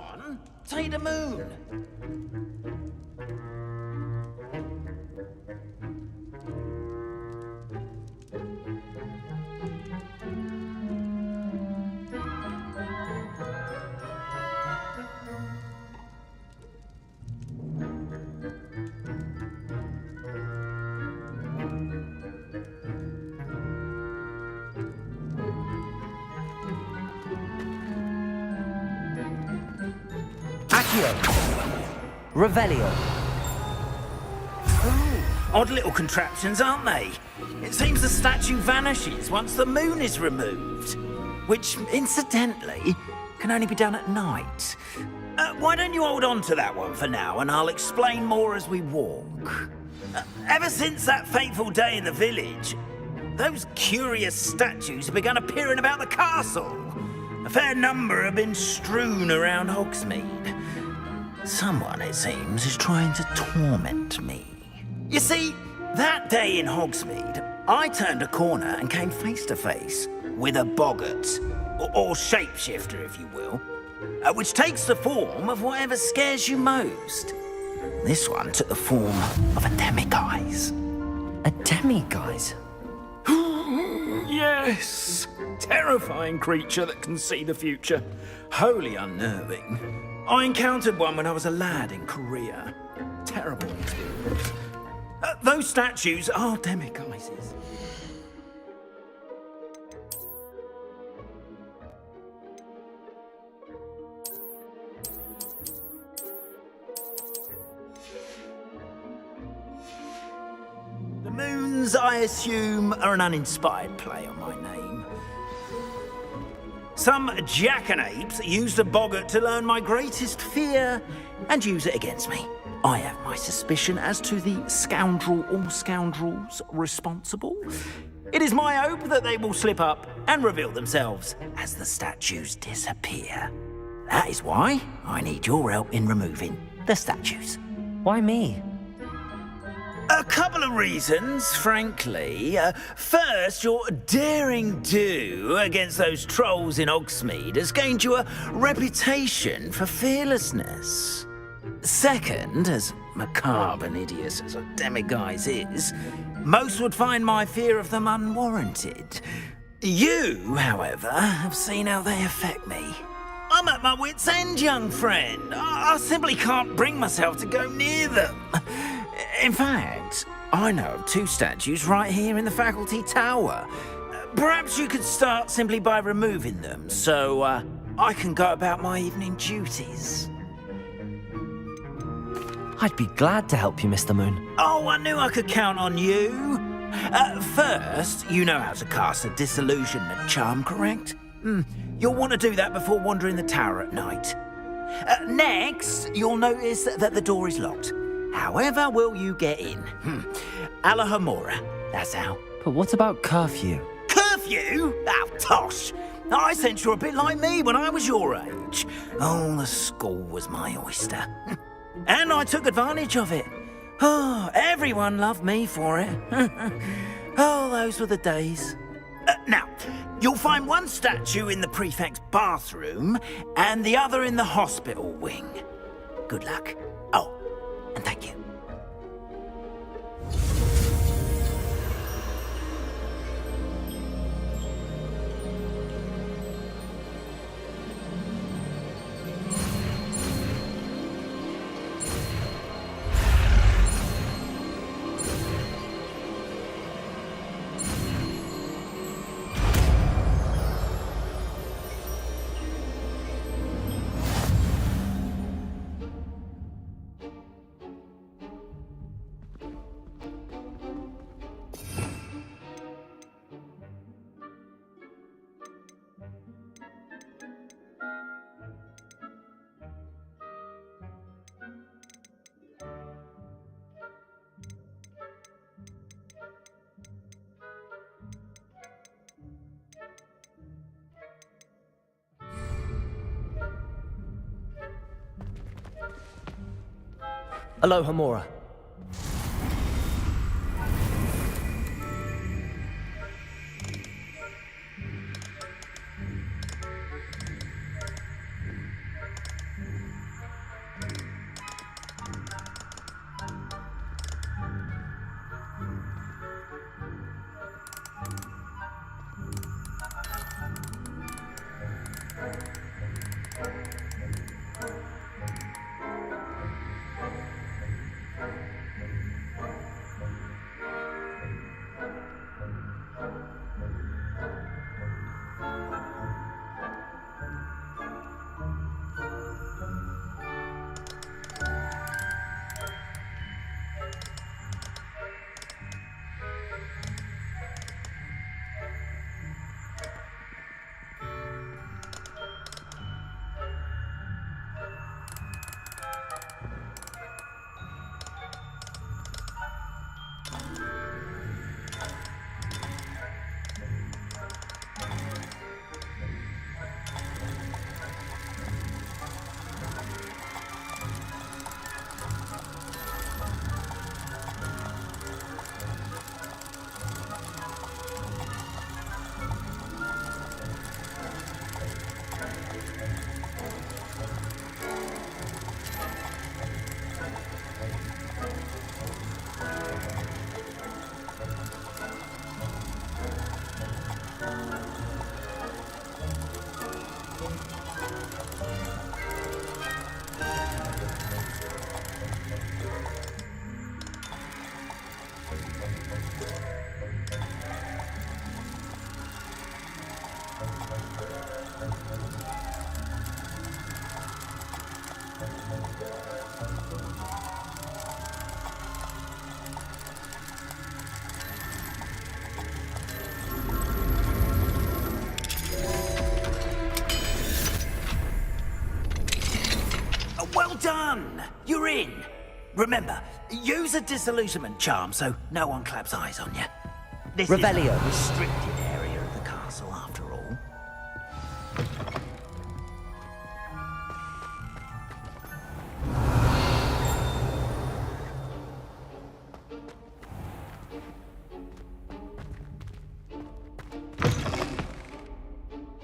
one, take the moon. Revelio. Oh, odd little contraptions, aren't they? It seems the statue vanishes once the moon is removed. Which, incidentally, can only be done at night. Why don't you hold on to that one for now, and I'll explain more as we walk. Ever since that fateful day in the village, those curious statues have begun appearing about the castle. A fair number have been strewn around Hogsmeade. Someone, it seems, is trying to torment me. You see, that day in Hogsmeade, I turned a corner and came face to face with a boggart, or shapeshifter, if you will, which takes the form of whatever scares you most. This one took the form of a demiguise. A demiguise? Yes! Terrifying creature that can see the future. Wholly unnerving. I encountered one when I was a lad in Korea. Terrible experience. Those statues are demiguises. The moons, I assume, are an uninspired play on my name. Some jackanapes used a boggart to learn my greatest fear and use it against me. I have my suspicion as to the scoundrel or scoundrels responsible. It is my hope that they will slip up and reveal themselves as the statues disappear. That is why I need your help in removing the statues. Why me? A couple of reasons, frankly. First, your daring do against those trolls in Hogsmeade has gained you a reputation for fearlessness. Second, as macabre and hideous as a demiguise is, most would find my fear of them unwarranted. You, however, have seen how they affect me. I'm at my wit's end, young friend. I simply can't bring myself to go near them. In fact, I know of two statues right here in the faculty tower. Perhaps you could start simply by removing them, so I can go about my evening duties. I'd be glad to help you, Mr. Moon. Oh, I knew I could count on you. First, you know how to cast a disillusionment charm, correct? You'll want to do that before wandering the tower at night. Next, you'll notice that the door is locked. However will you get in? Alahomora, that's how. But what about curfew? Curfew? Oh, tosh. I sense you're a bit like me when I was your age. Oh, the school was my oyster. And I took advantage of it. Oh, everyone loved me for it. Oh, those were the days. Now, you'll find one statue in the prefect's bathroom and the other in the hospital wing. Good luck. Oh, and thank you. Alahomora. Well done! You're in. Remember, use a disillusionment charm so no one claps eyes on you. This Revelio. is a restricted area of the castle, after all.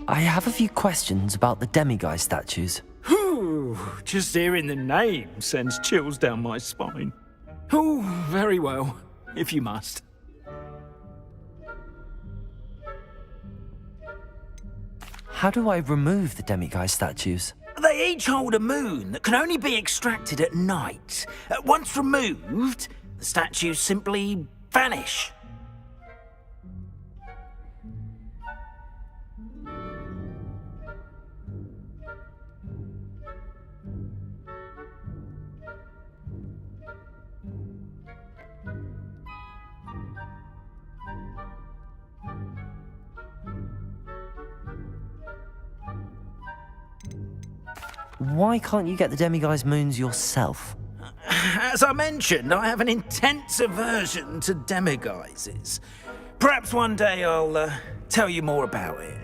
I have a few questions about the demiguise statues. Whew, just hearing the name sends chills down my spine. Oh, very well, if you must. How do I remove the demiguise statues? They each hold a moon that can only be extracted at night. Once removed, the statues simply vanish. Why can't you get the demiguise moons yourself? As I mentioned, I have an intense aversion to demiguises. Perhaps one day I'll tell you more about it.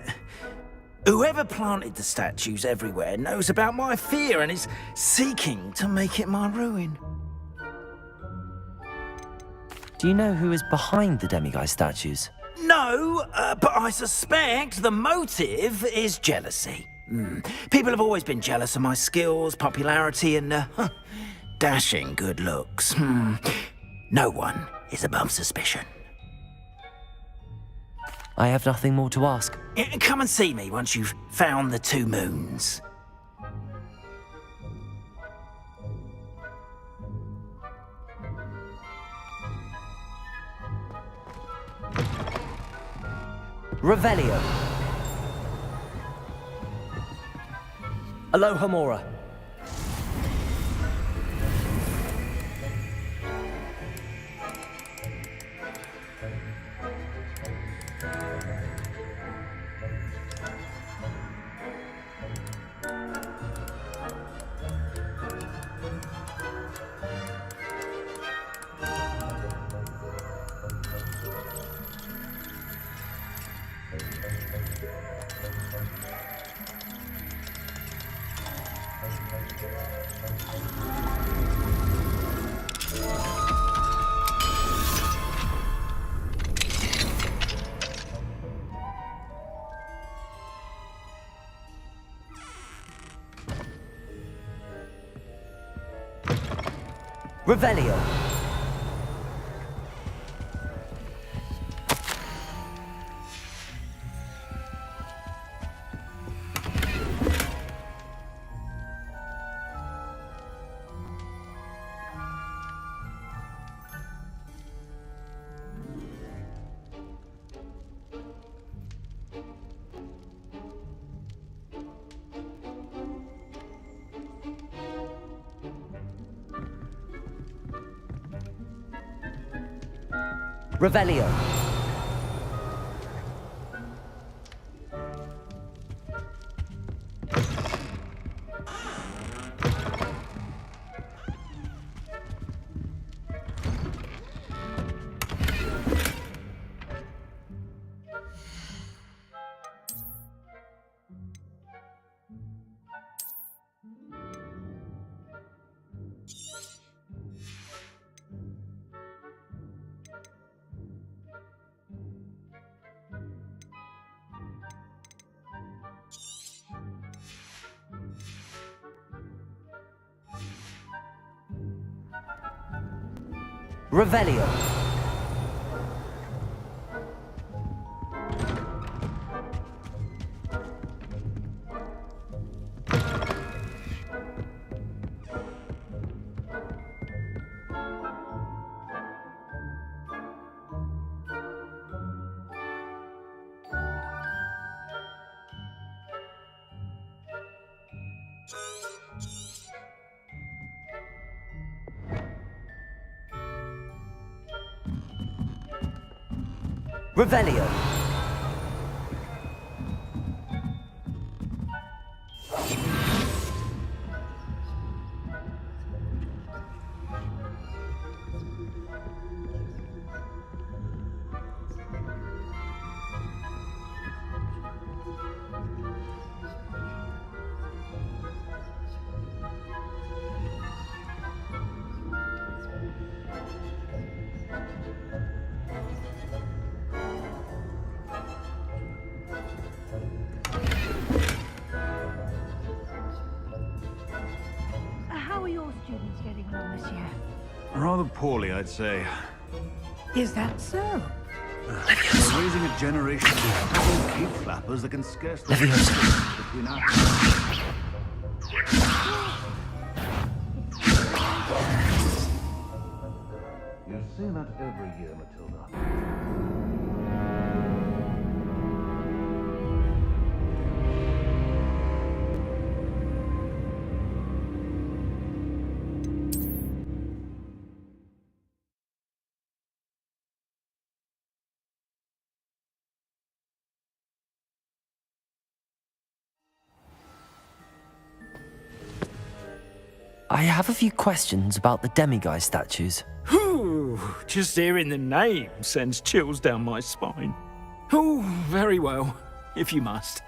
Whoever planted the statues everywhere knows about my fear and is seeking to make it my ruin. Do you know who is behind the demiguise statues? No, but I suspect the motive is jealousy. People have always been jealous of my skills, popularity, and dashing good looks. No one is above suspicion. I have nothing more to ask. Come and see me once you've found the 2 moons. Revelio. Aloha Mora. Revelio. Revelio. Revelio. Revelio. students getting along this year? Rather poorly, I'd say. Is that so? We're raising a generation of little cape flappers that can scarcely Leviosa. between us. You say that every year, Matilda. I have a few questions about the demiguise statues. Whew, just hearing the name sends chills down my spine. Oh, very well, if you must.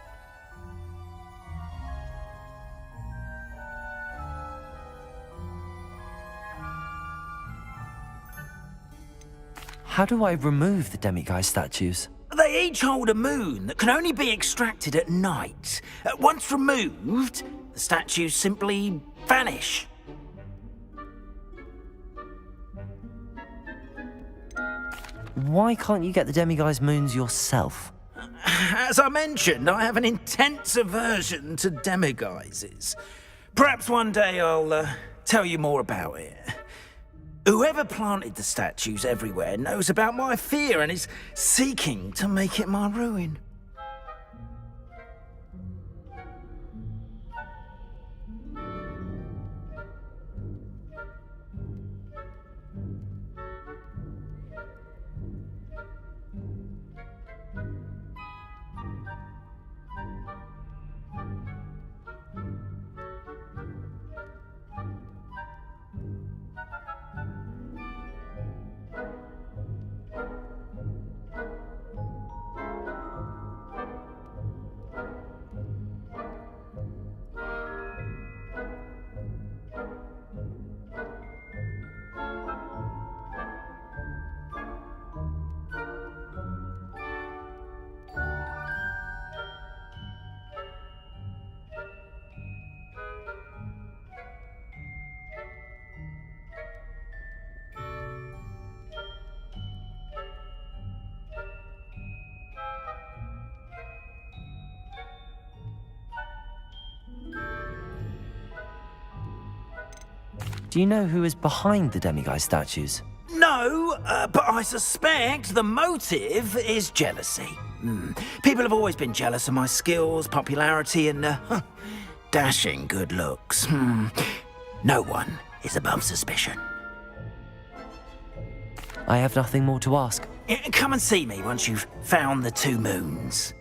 How do I remove the demiguise statues? They each hold a moon that can only be extracted at night. Once removed, the statues simply vanish. Why can't you get the demiguise moons yourself? As I mentioned, I have an intense aversion to demiguises. Perhaps one day I'll tell you more about it. Whoever planted the statues everywhere knows about my fear and is seeking to make it my ruin. Do you know who is behind the demiguise statues? No, but I suspect the motive is jealousy. People have always been jealous of my skills, popularity, and dashing good looks. No one is above suspicion. I have nothing more to ask. Come and see me once you've found the two moons.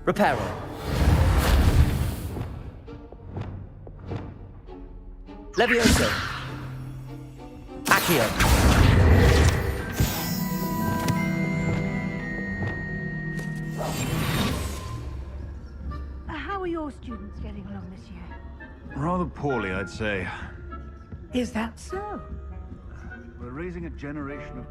Reparo. Leviosa. Accio. How are your students getting along this year? Rather poorly, I'd say. Is that so? We're raising a generation of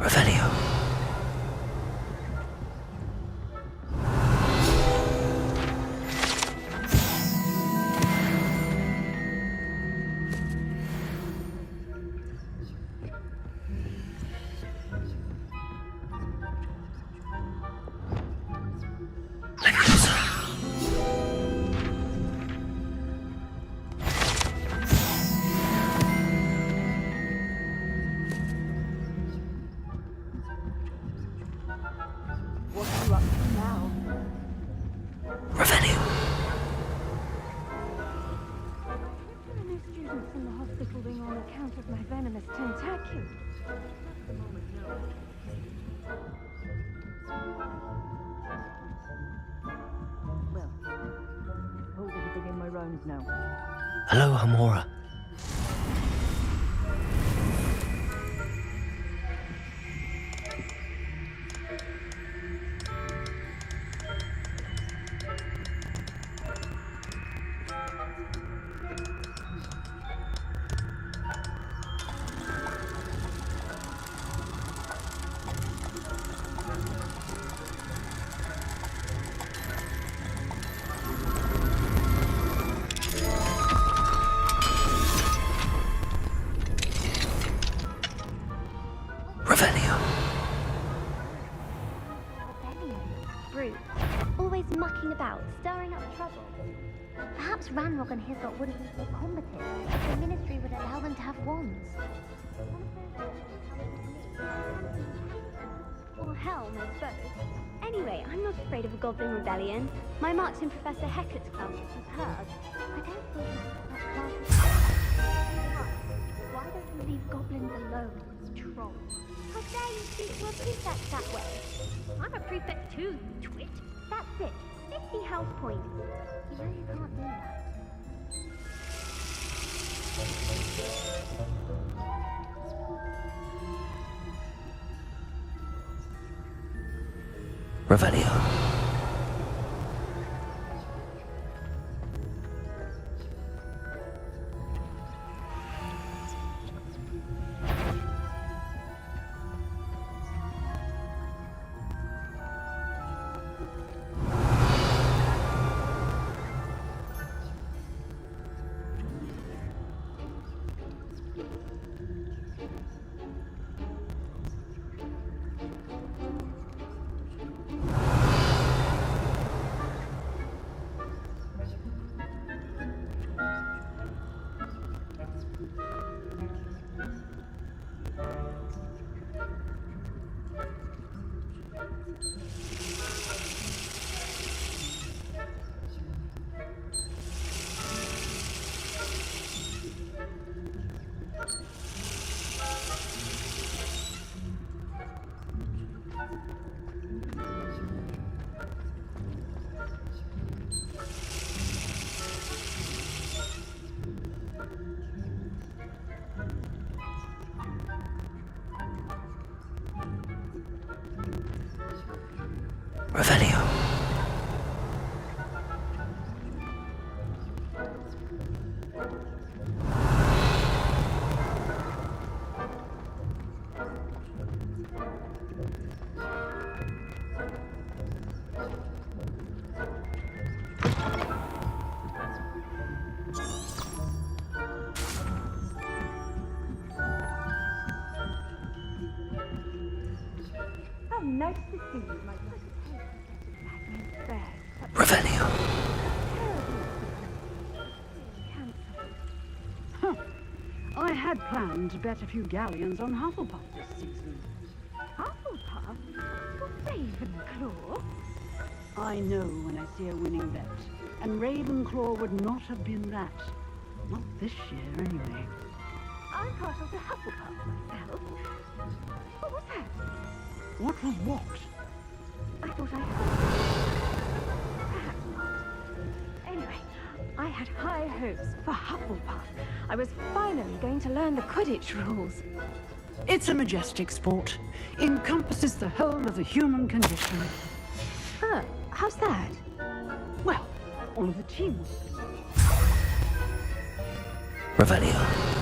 Revelio. months in the hospital wing on account of my venomous tentaculum. Well, I suppose I should begin my rounds now. Hello, Hamora. Brute. Always mucking about, stirring up trouble. Perhaps Ranrock and his lot wouldn't be so combative if the Ministry would allow them to have wands. Or Helm, I suppose. Anyway, I'm not afraid of a goblin rebellion. My marks in Professor Hecat's class was superb. I don't think that class is... Why don't you leave goblins alone, troll? How dare you speak to a prefect that way? I'm a prefect too, you twit. That's it. 50 house points. You know you can't do that. Revelio. Revelio. How nice to see you, my Revelio. Huh. I had planned to bet a few galleons on Hufflepuff this season. Hufflepuff? Ravenclaw? I know when I see a winning bet, and Ravenclaw would not have been that. Not this year, anyway. I'm partial to Hufflepuff myself. What was that? What was what? I thought I heard. Perhaps not. Anyway, I had high hopes for Hufflepuff. I was finally going to learn the Quidditch rules. It's a majestic sport. Encompasses the whole of the human condition. Oh, how's that? Well, all of the teamwork. Revelio.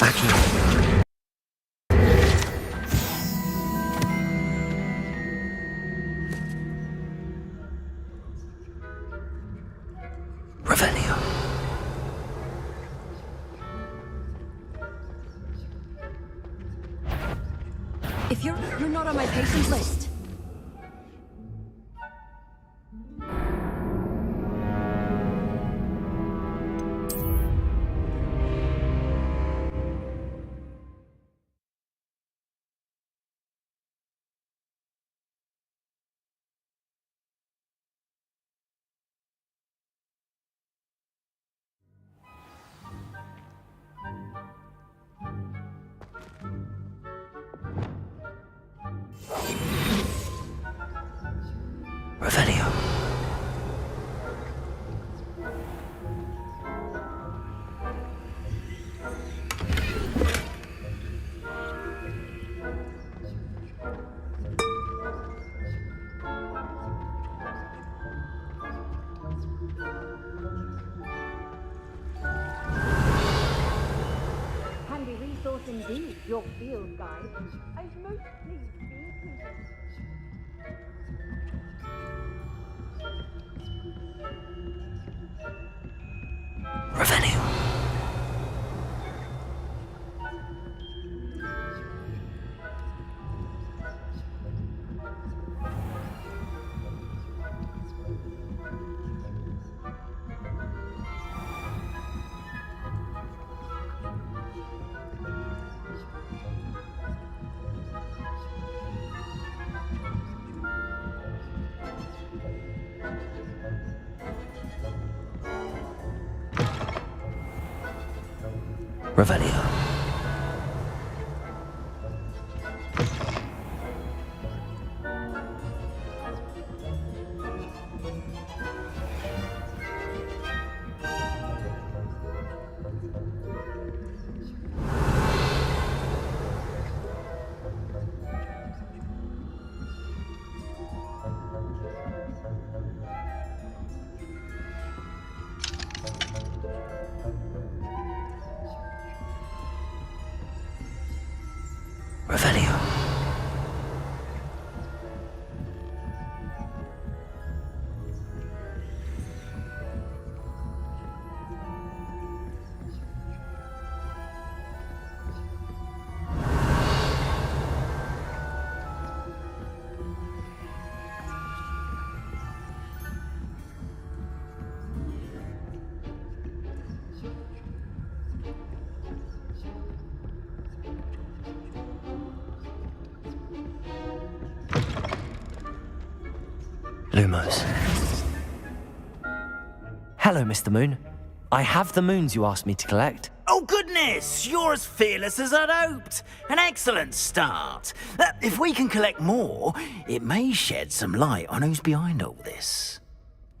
Revelio. If you're not on my patient list. Revelio. Handy resource indeed, your field guide. I've mostly been Revelio. Revelio. Revelio. Lumos. Hello, Mr. Moon. I have the moons you asked me to collect. Oh, goodness! You're as fearless as I'd hoped. An excellent start. If we can collect more, it may shed some light on who's behind all this.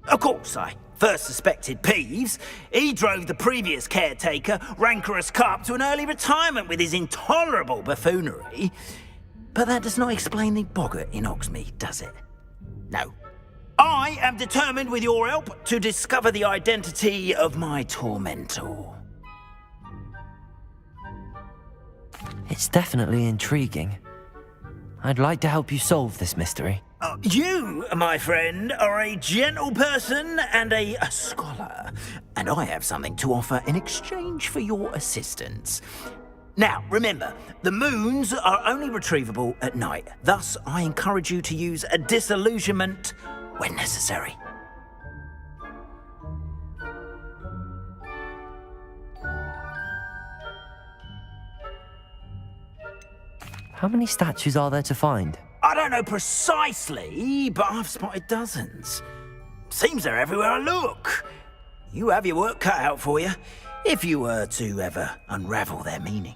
Of course, I first suspected Peeves. He drove the previous caretaker, Rancorous Carp, to an early retirement with his intolerable buffoonery. But that does not explain the boggart in Oxmead, does it? No. I am determined, with your help, to discover the identity of my tormentor. It's definitely intriguing. I'd like to help you solve this mystery. You, my friend, are a gentle person and a scholar, and I have something to offer in exchange for your assistance. Now, remember, the moons are only retrievable at night. Thus, I encourage you to use a disillusionment when necessary. How many statues are there to find? I don't know precisely, but I've spotted dozens. Seems they're everywhere I look. You have your work cut out for you, if you were to ever unravel their meaning.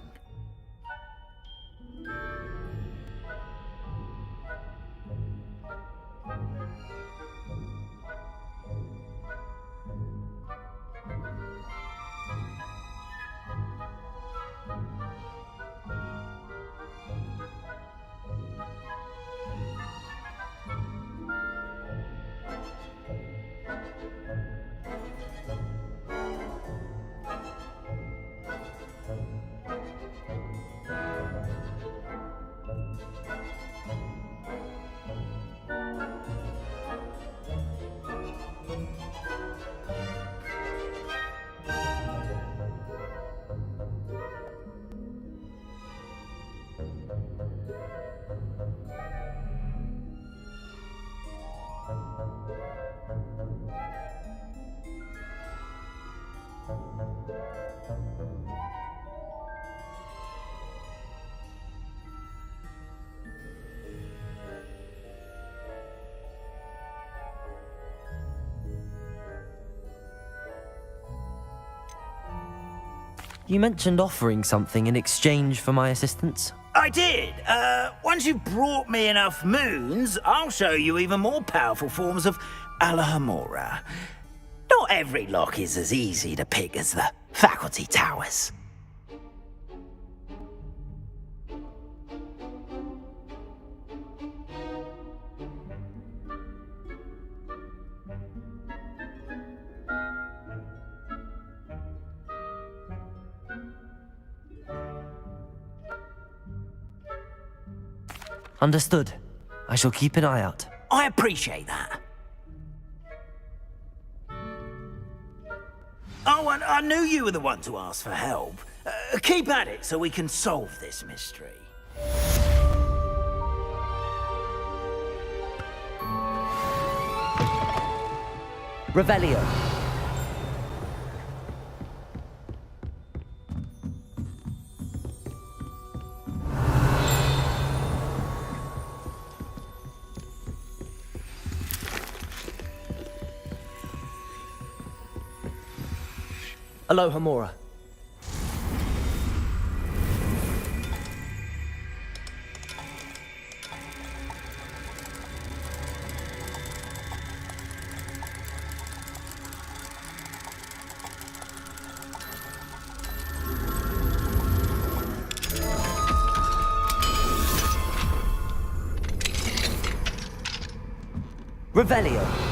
You mentioned offering something in exchange for my assistance. I did. Once you've brought me enough moons, I'll show you even more powerful forms of Alohomora. Not every lock is as easy to pick as the faculty towers. Understood. I shall keep an eye out. I appreciate that. Oh, and I knew you were the one to ask for help. Keep at it so we can solve this mystery. Revelio. Alohomora. Revelio.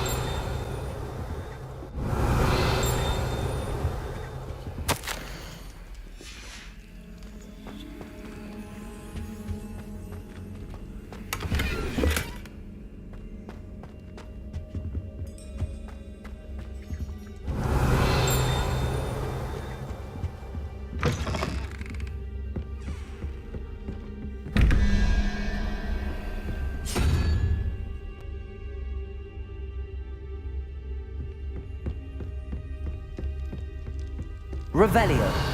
Revelio.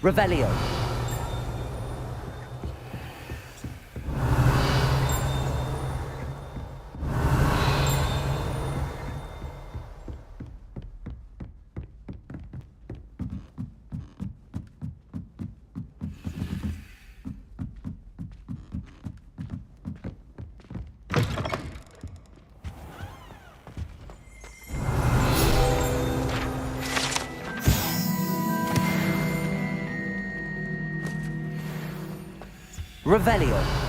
Revelio. Revelio.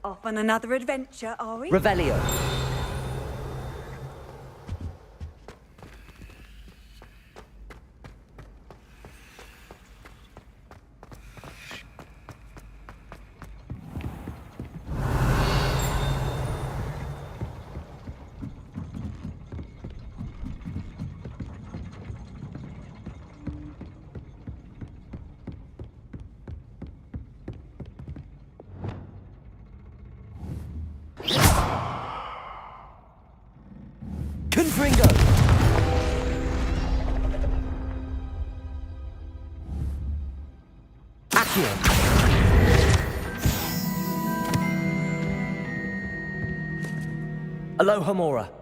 Off on another adventure, are we? Revelio. Confringo. Accio. Aloha Mora.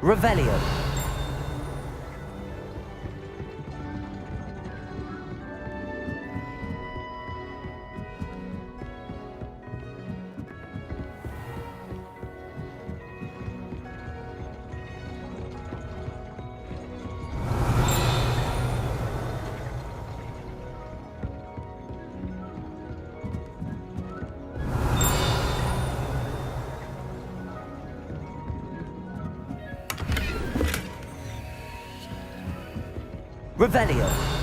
Revelio. Revelio.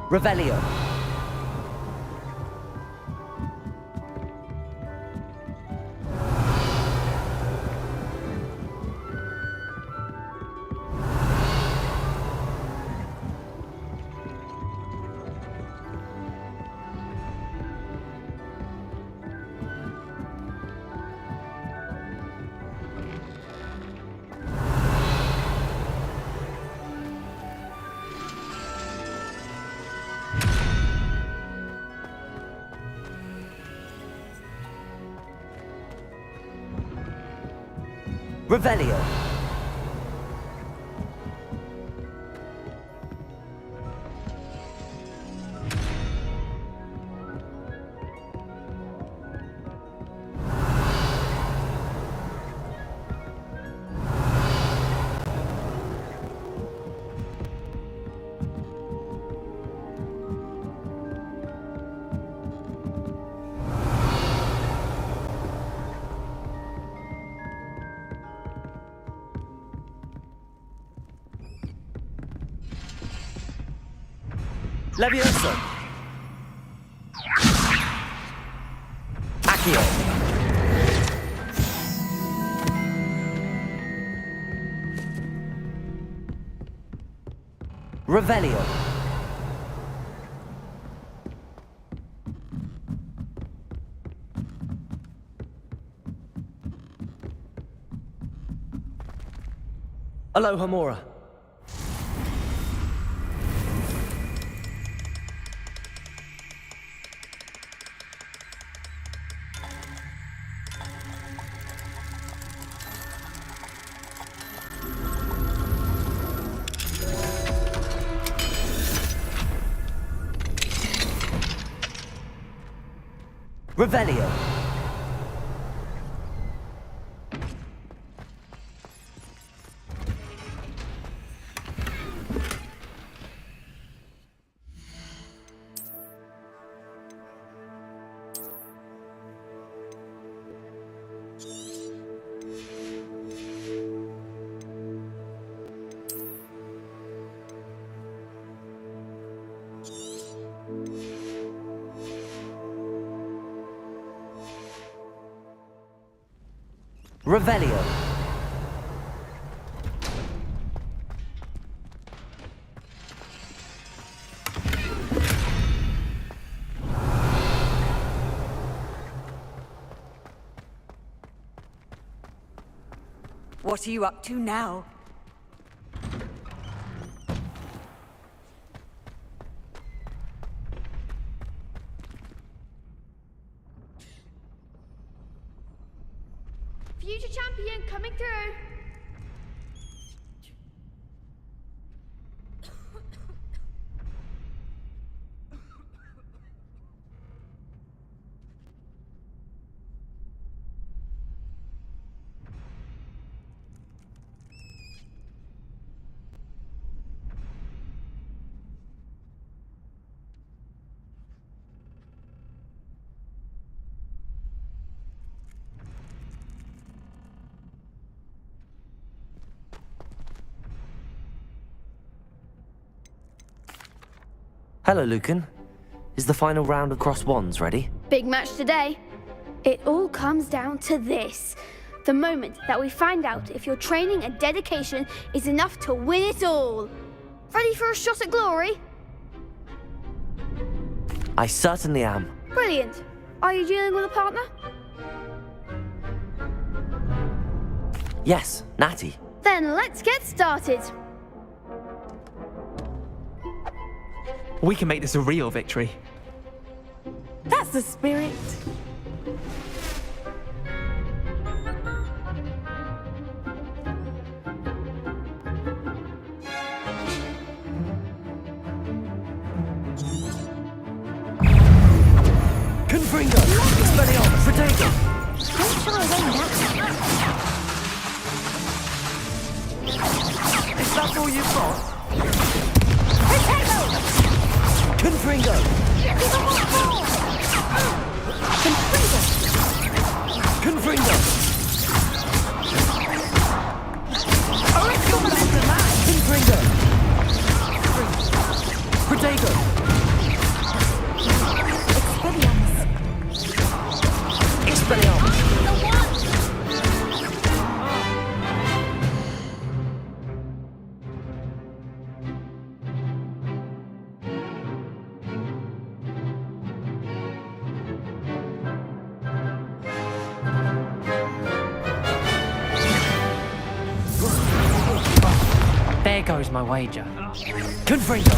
Revelio. Revelio. Levioso. Accio. Revelio. Aloha Mora. Revelio. Revelio. What are you up to now? Future champion coming through. Hello, Lucan. Is the final round of cross wands ready? Big match today. It all comes down to this. The moment that we find out if your training and dedication is enough to win it all. Ready for a shot at glory? I certainly am. Brilliant. Are you dealing with a partner? Yes, Natty. Then let's get started. We can make this a real victory. That's the spirit. Confringo! Expelliarmus! Protego! Don't shy away now. Is that all you've got? Confringo! Confringo! Confringo! Protego! Expelliarmus! There goes my wager. Confringo!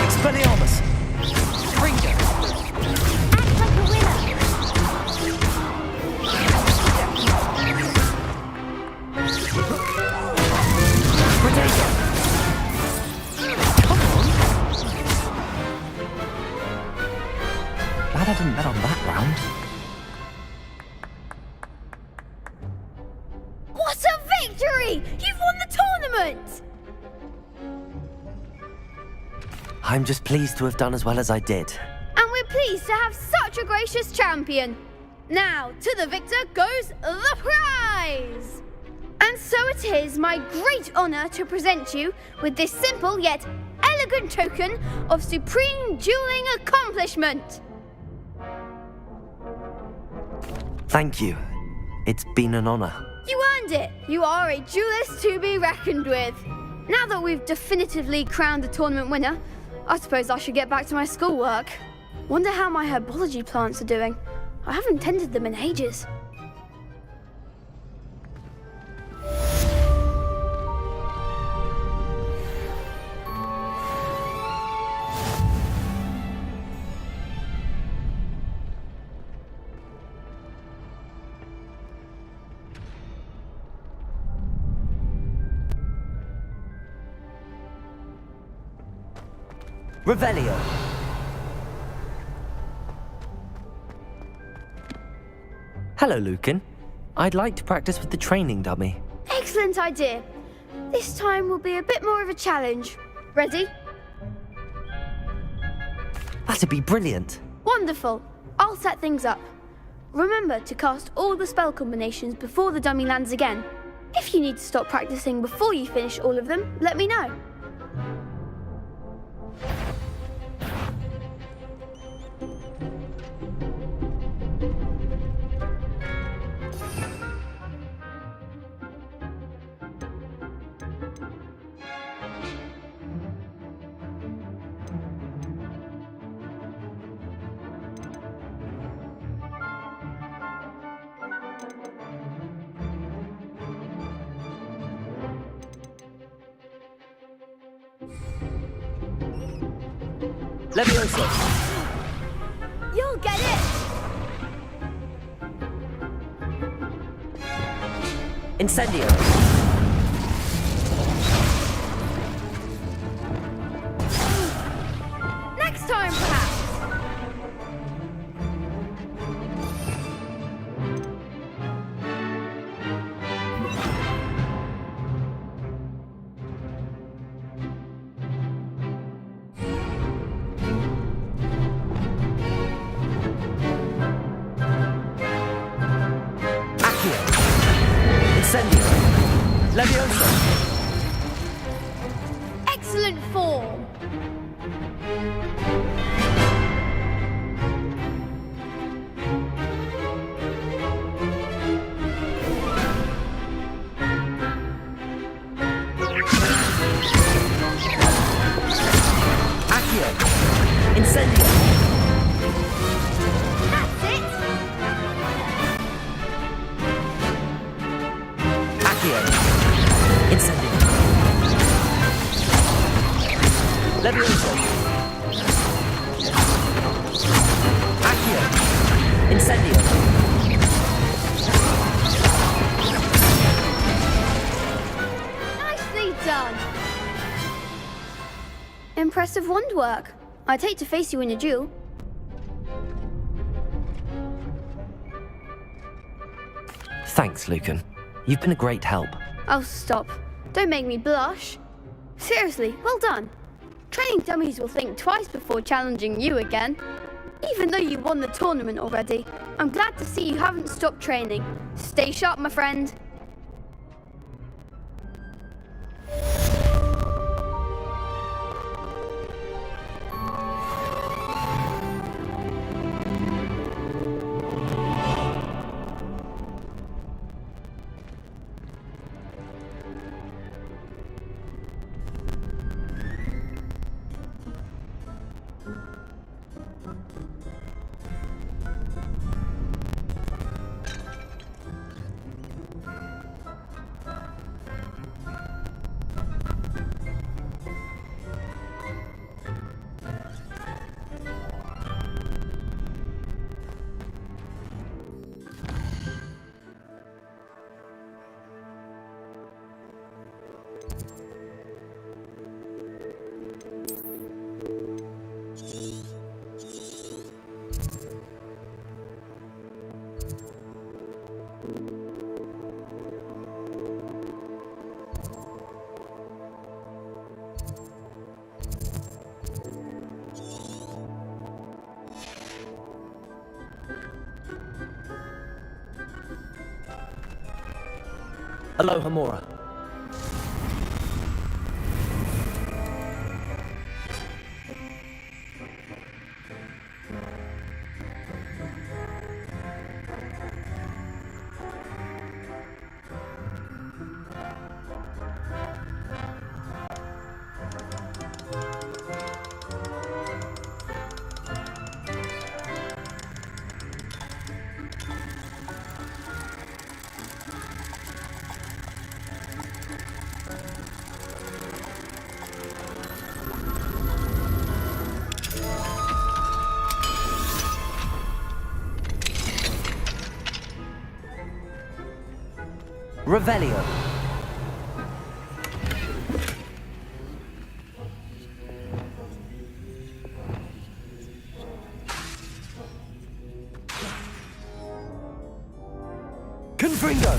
Expelliarmus! Ringo! Act like a winner. Protego! Come on! Glad I didn't bet on that round. What a victory! You've won the tournament! I'm just pleased to have done as well as I did. And we're pleased to have such a gracious champion. Now, to the victor goes the prize! And so it is my great honor to present you with this simple yet elegant token of supreme dueling accomplishment. Thank you. It's been an honor. You earned it. You are a duelist to be reckoned with. Now that we've definitively crowned the tournament winner, I suppose I should get back to my schoolwork. Wonder how my herbology plants are doing. I haven't tended them in ages. Revelio! Hello, Lucan. I'd like to practice with the training dummy. Excellent idea. This time will be a bit more of a challenge. Ready? That'd be brilliant. Wonderful. I'll set things up. Remember to cast all the spell combinations before the dummy lands again. If you need to stop practicing before you finish all of them, let me know. Levioso. You'll get it! Incendio. Next time, perhaps! Accio. Incendio. Levioso. Excellent form! Accio. Incendio. That's it! Accio. Incendio. Levioso. Accio. Incendio. Nicely done! Impressive wand work. I'd hate to face you in a duel. Thanks, Lucan. You've been a great help. Oh, stop. Don't make me blush. Seriously, well done. Training dummies will think twice before challenging you again. Even though you won the tournament already, I'm glad to see you haven't stopped training. Stay sharp, my friend. Aloha Mora. Revelio. Confringo.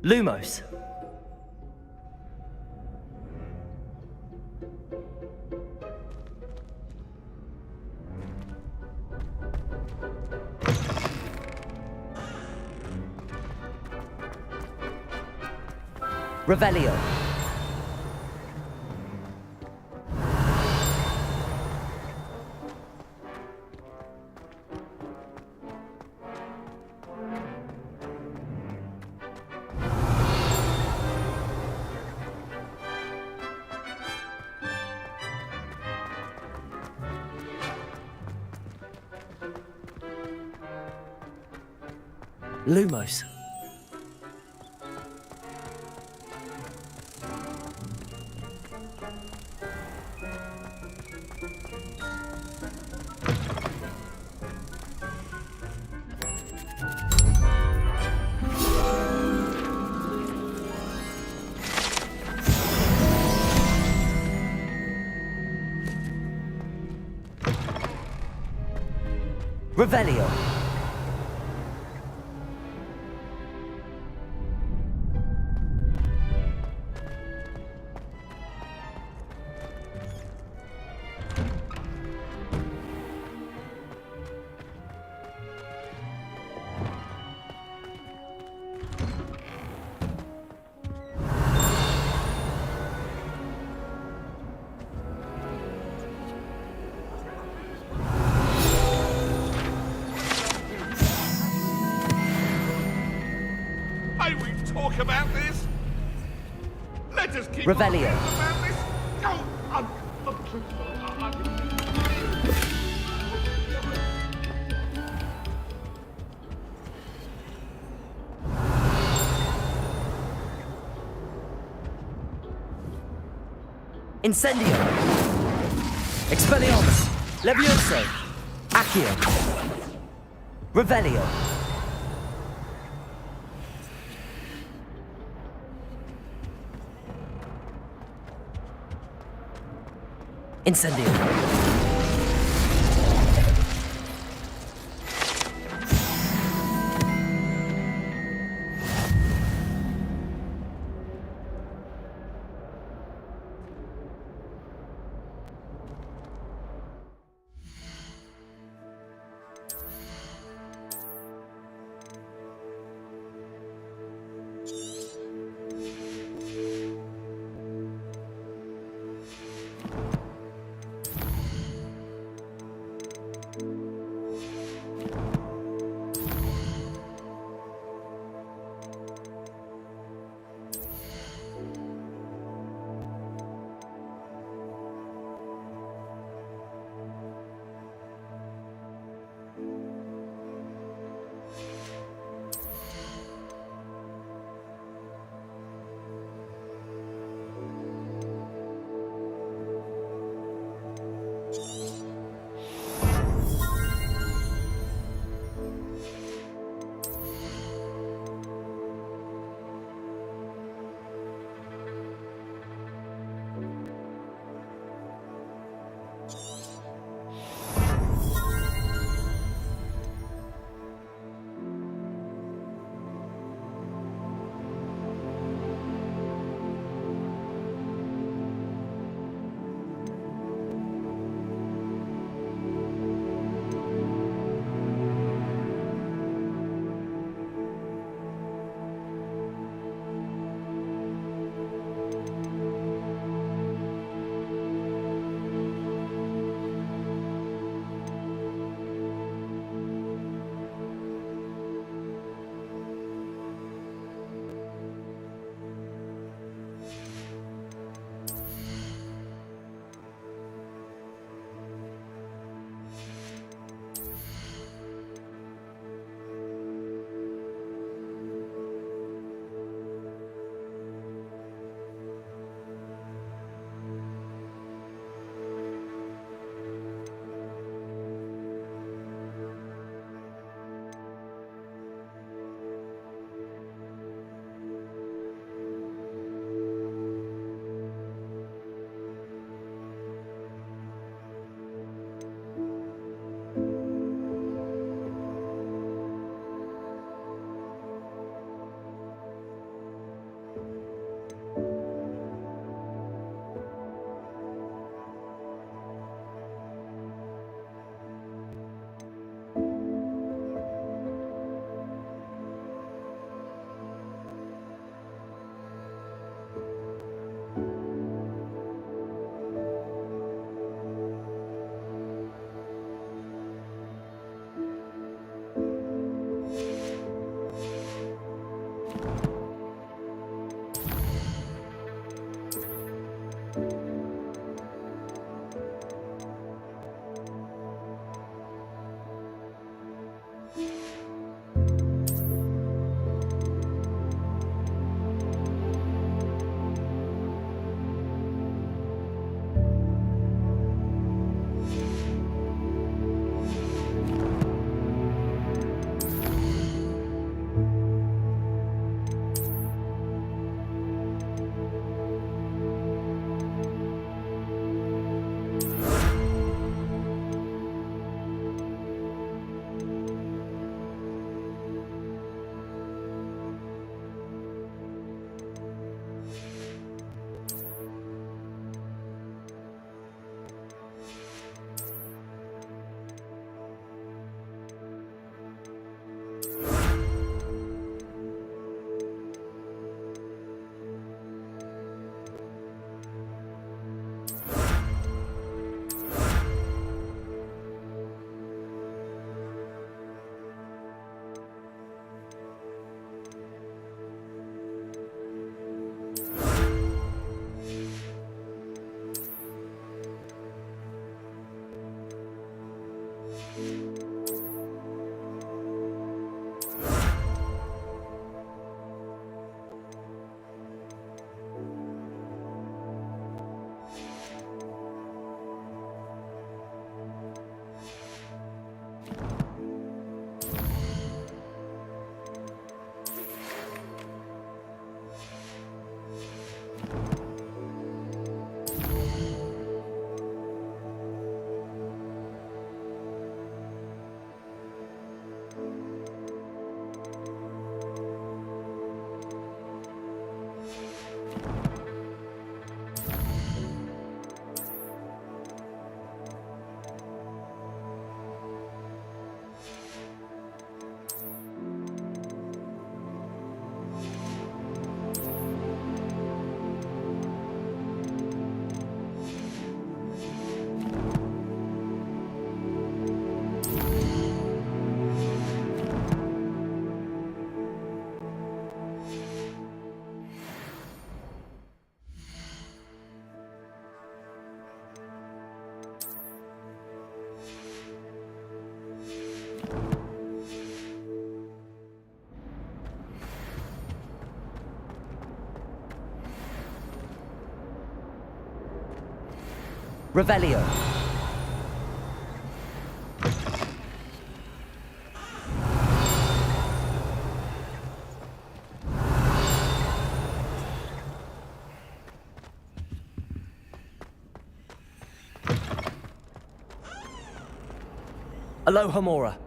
Lumos. Revelio. Lumos. Revelio. May we talk about this? Let us keep Revelio. on about this. Oh, I'm truthful. Incendio. Expelliarmus. Levioso. Accio. Revelio. Incendio. Revelio. Alohomora.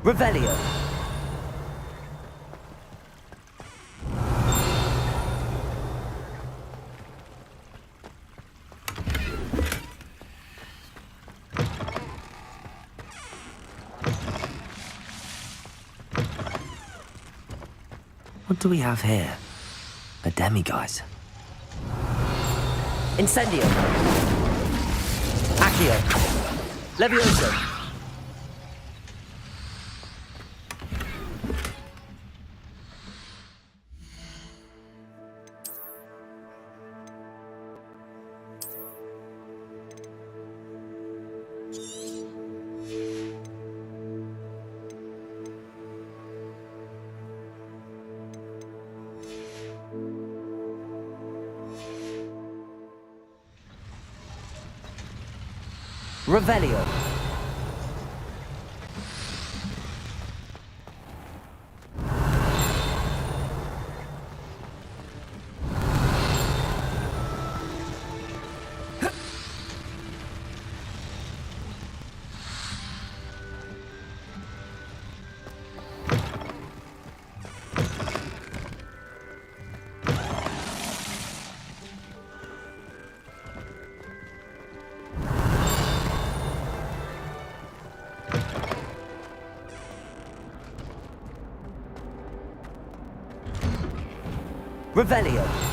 Revelio. What do we have here? A demiguise. Incendio. Accio. Levioso. Revelio. Revelio.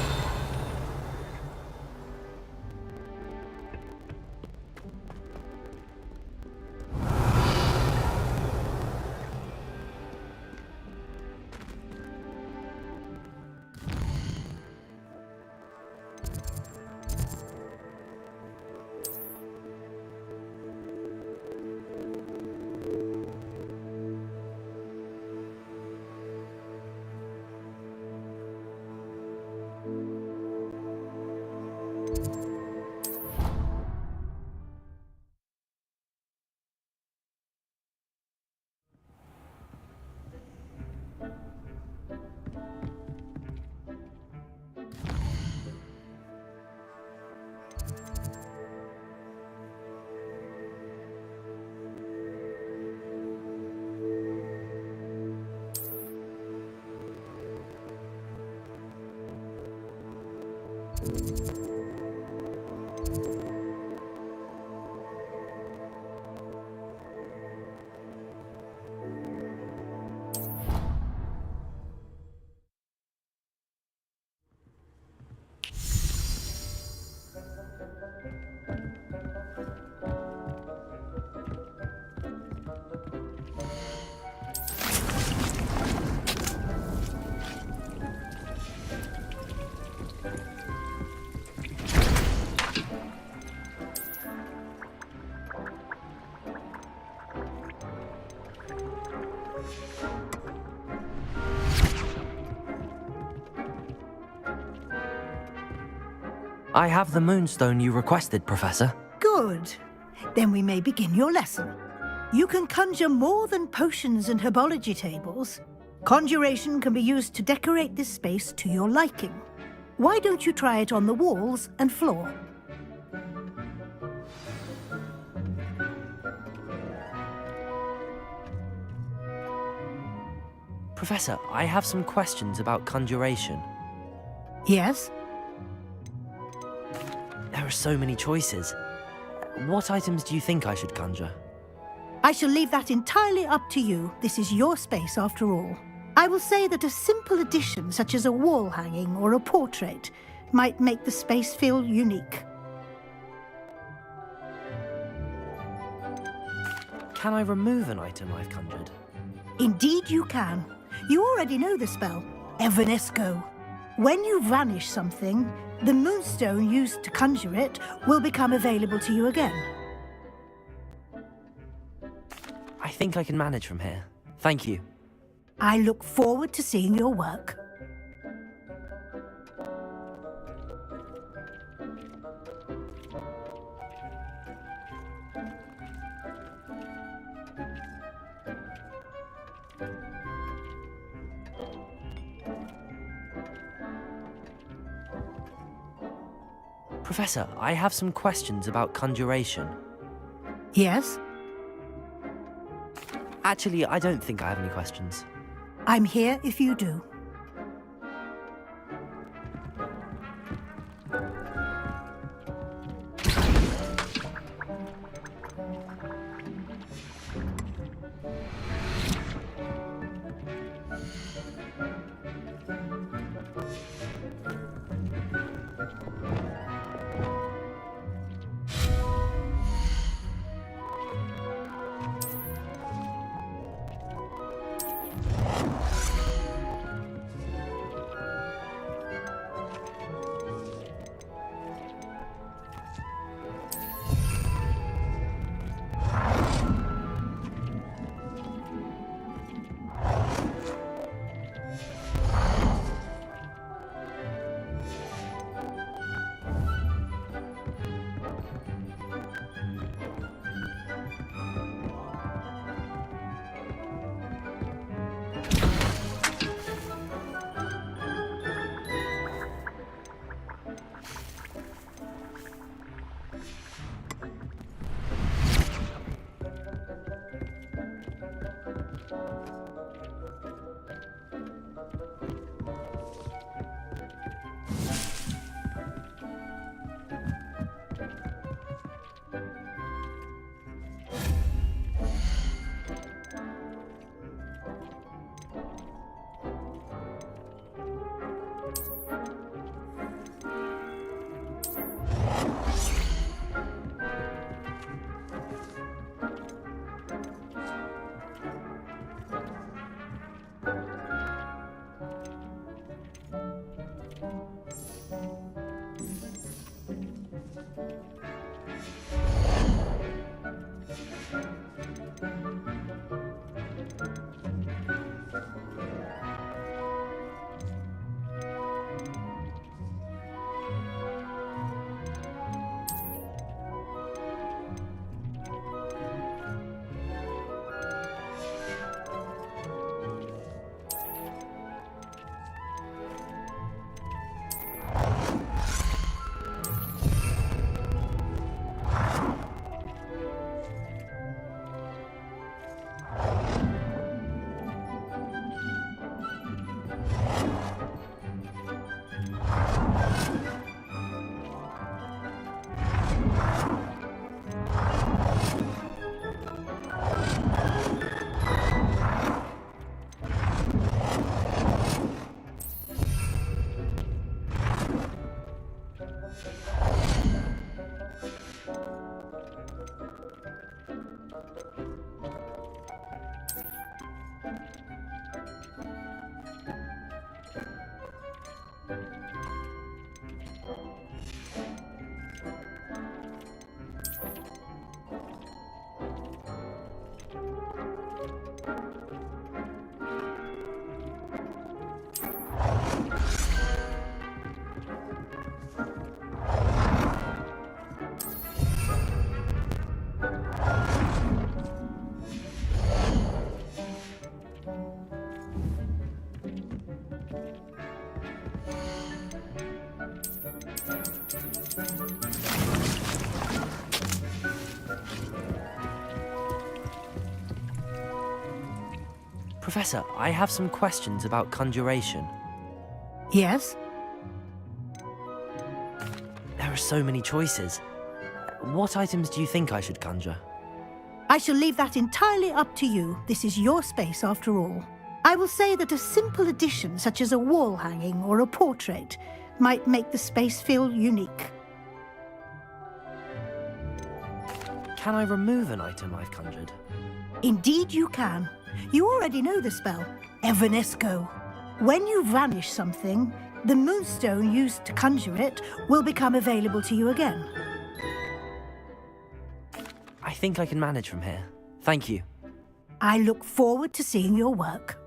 I have the moonstone you requested, Professor. Good. Then we may begin your lesson. You can conjure more than potions and herbology tables. Conjuration can be used to decorate this space to your liking. Why don't you try it on the walls and floor? Professor, I have some questions about conjuration. Yes? There are so many choices. What items do you think I should conjure? I shall leave that entirely up to you. This is your space after all. I will say that a simple addition such as a wall hanging or a portrait might make the space feel unique. Can I remove an item I've conjured? Indeed you can. You already know the spell. Evanesco. When you vanish something, the moonstone used to conjure it will become available to you again. I think I can manage from here. Thank you. I look forward to seeing your work. Professor, I have some questions about conjuration. Yes? Actually, I don't think I have any questions. I'm here if you do. Professor, I have some questions about conjuration. Yes? There are so many choices. What items do you think I should conjure? I shall leave that entirely up to you. This is your space after all. I will say that a simple addition such as a wall hanging or a portrait might make the space feel unique. Can I remove an item I've conjured? Indeed you can. You already know the spell, Evanesco. When you vanish something, the moonstone used to conjure it will become available to you again. I think I can manage from here. Thank you. I look forward to seeing your work.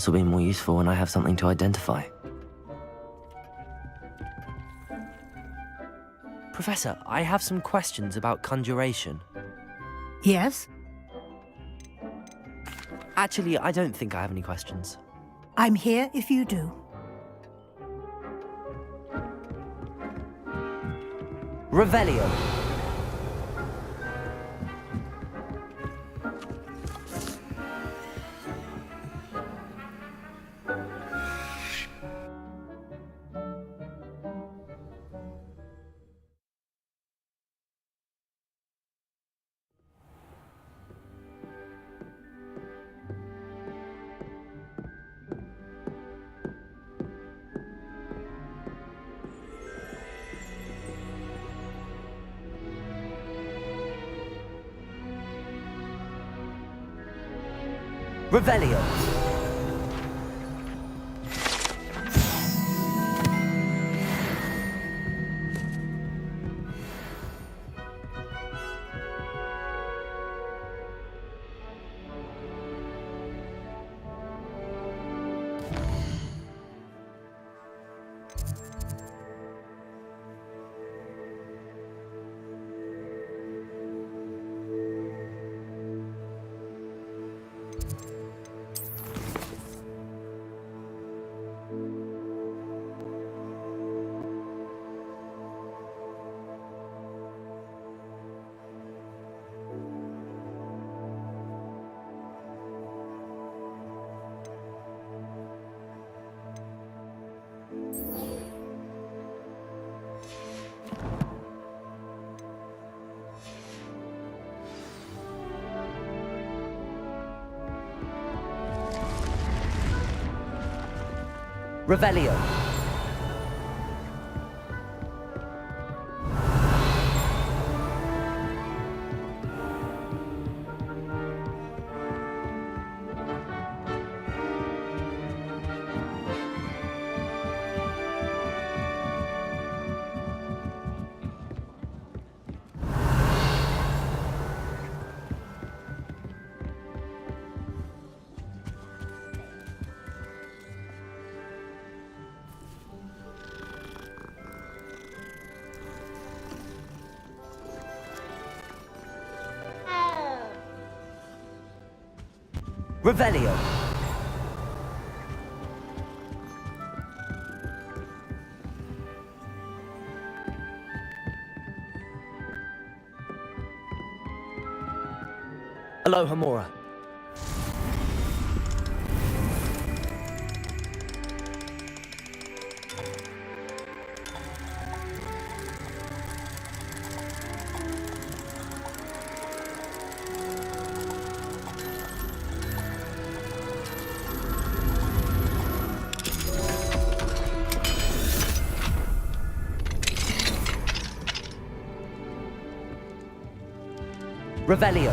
This will be more useful when I have something to identify. Professor, I have some questions about conjuration. Yes? Actually, I don't think I have any questions. I'm here if you do. Revelio. Revelio. Revelio. Revelio. Aloha Mora. Revelio.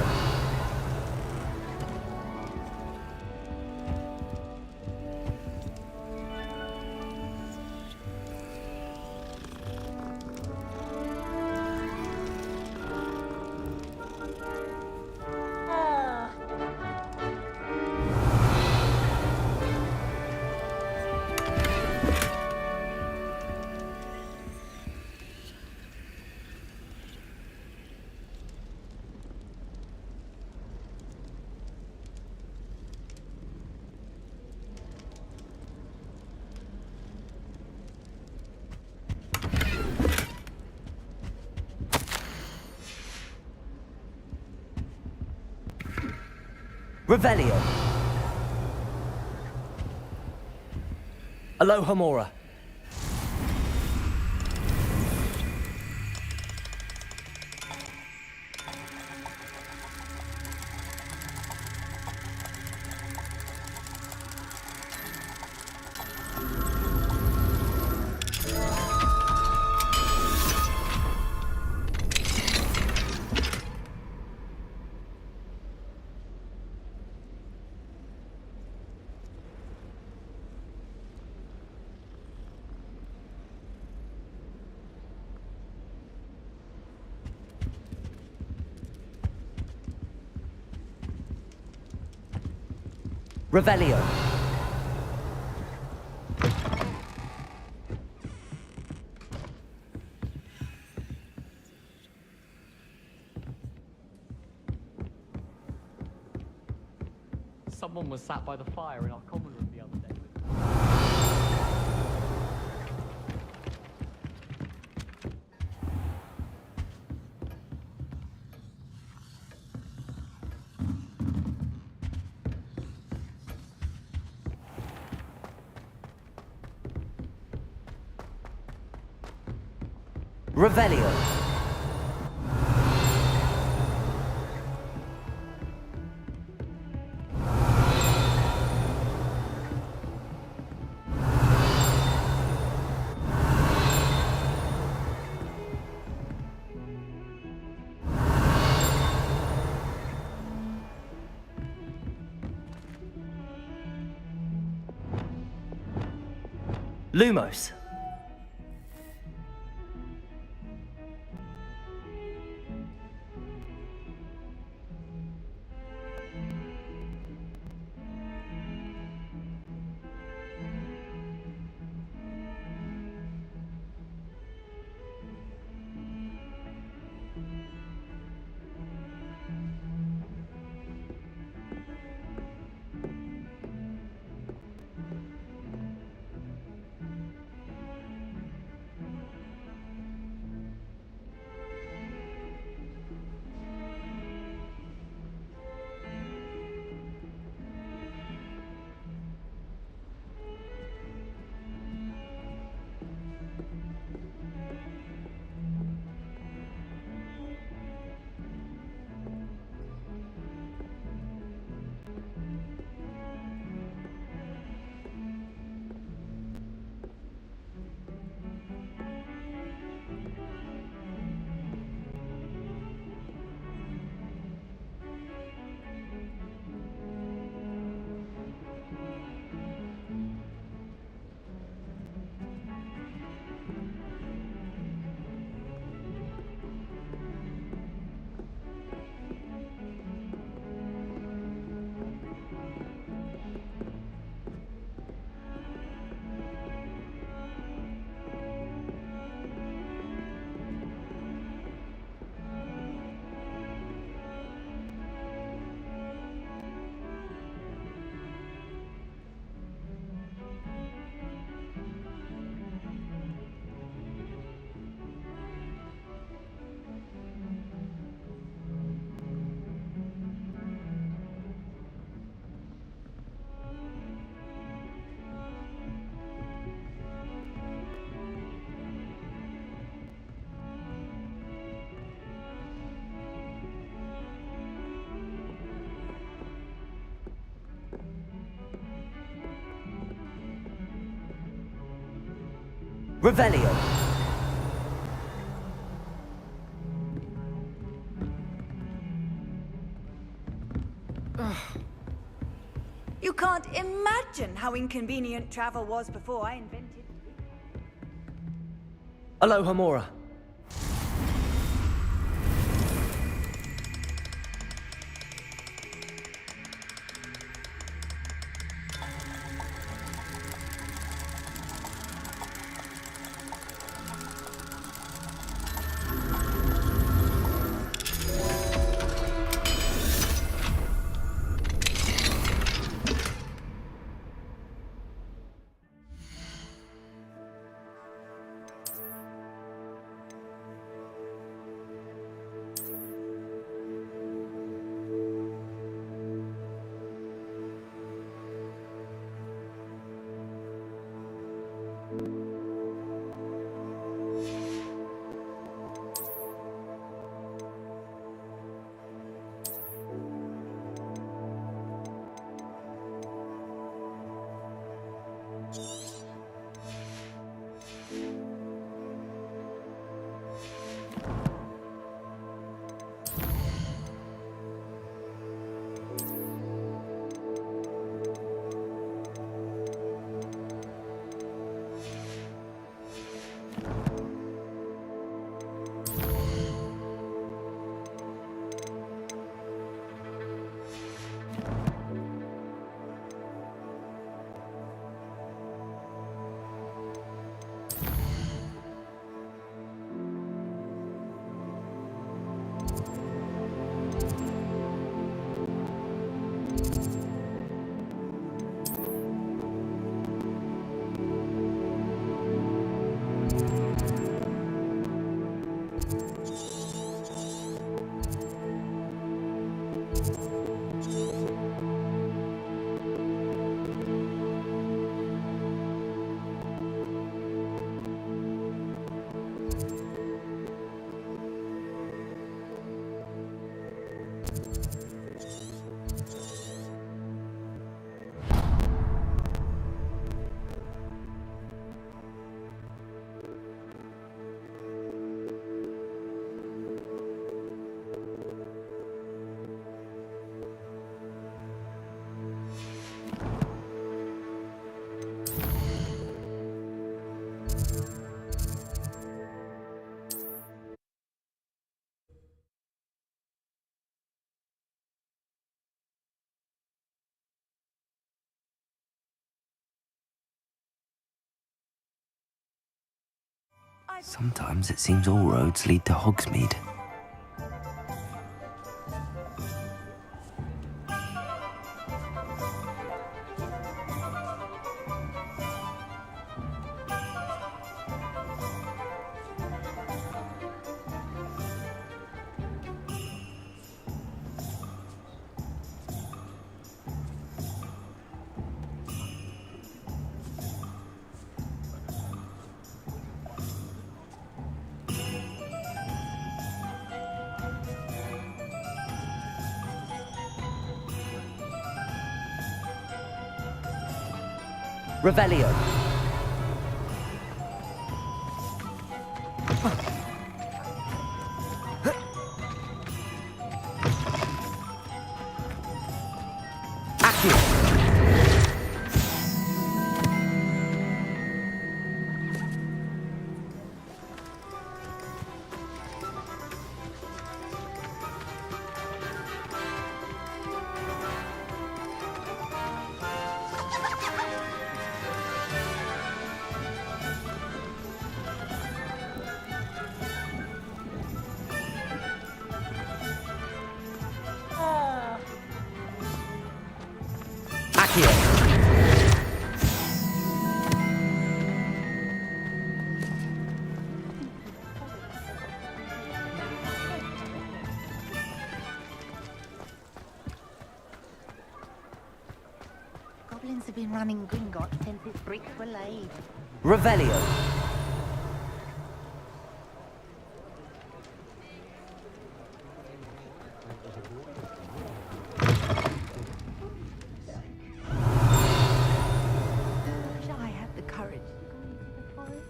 Revelio. Aloha Mora. Revelio. Someone was sat by the fire in our common room the other day. Revelio. Lumos. Revelio. imagine how inconvenient travel was before I invented. Aloha Mora. Sometimes it seems all roads lead to Hogsmeade. Revelio. Goblins have been running Gringotts since its bricks were laid. Revelio. Wish I had the courage to go into the forest.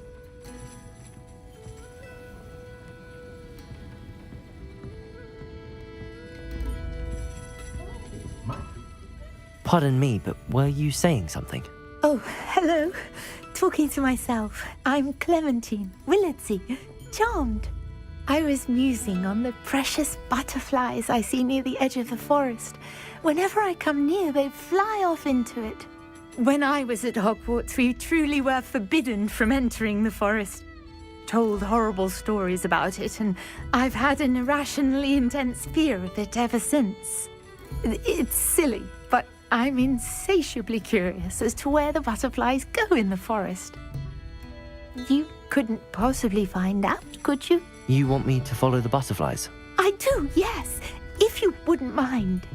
Pardon me, but were you saying something? Oh, hello. Talking to myself. I'm Clementine, Willardsy, charmed. I was musing on the precious butterflies I see near the edge of the forest. Whenever I come near, they fly off into it. When I was at Hogwarts, we truly were forbidden from entering the forest. Told horrible stories about it, and I've had an irrationally intense fear of it ever since. It's silly, but I'm insatiably curious as to where the butterflies go in the forest. You couldn't possibly find out, could you? You want me to follow the butterflies? I do, yes, if you wouldn't mind.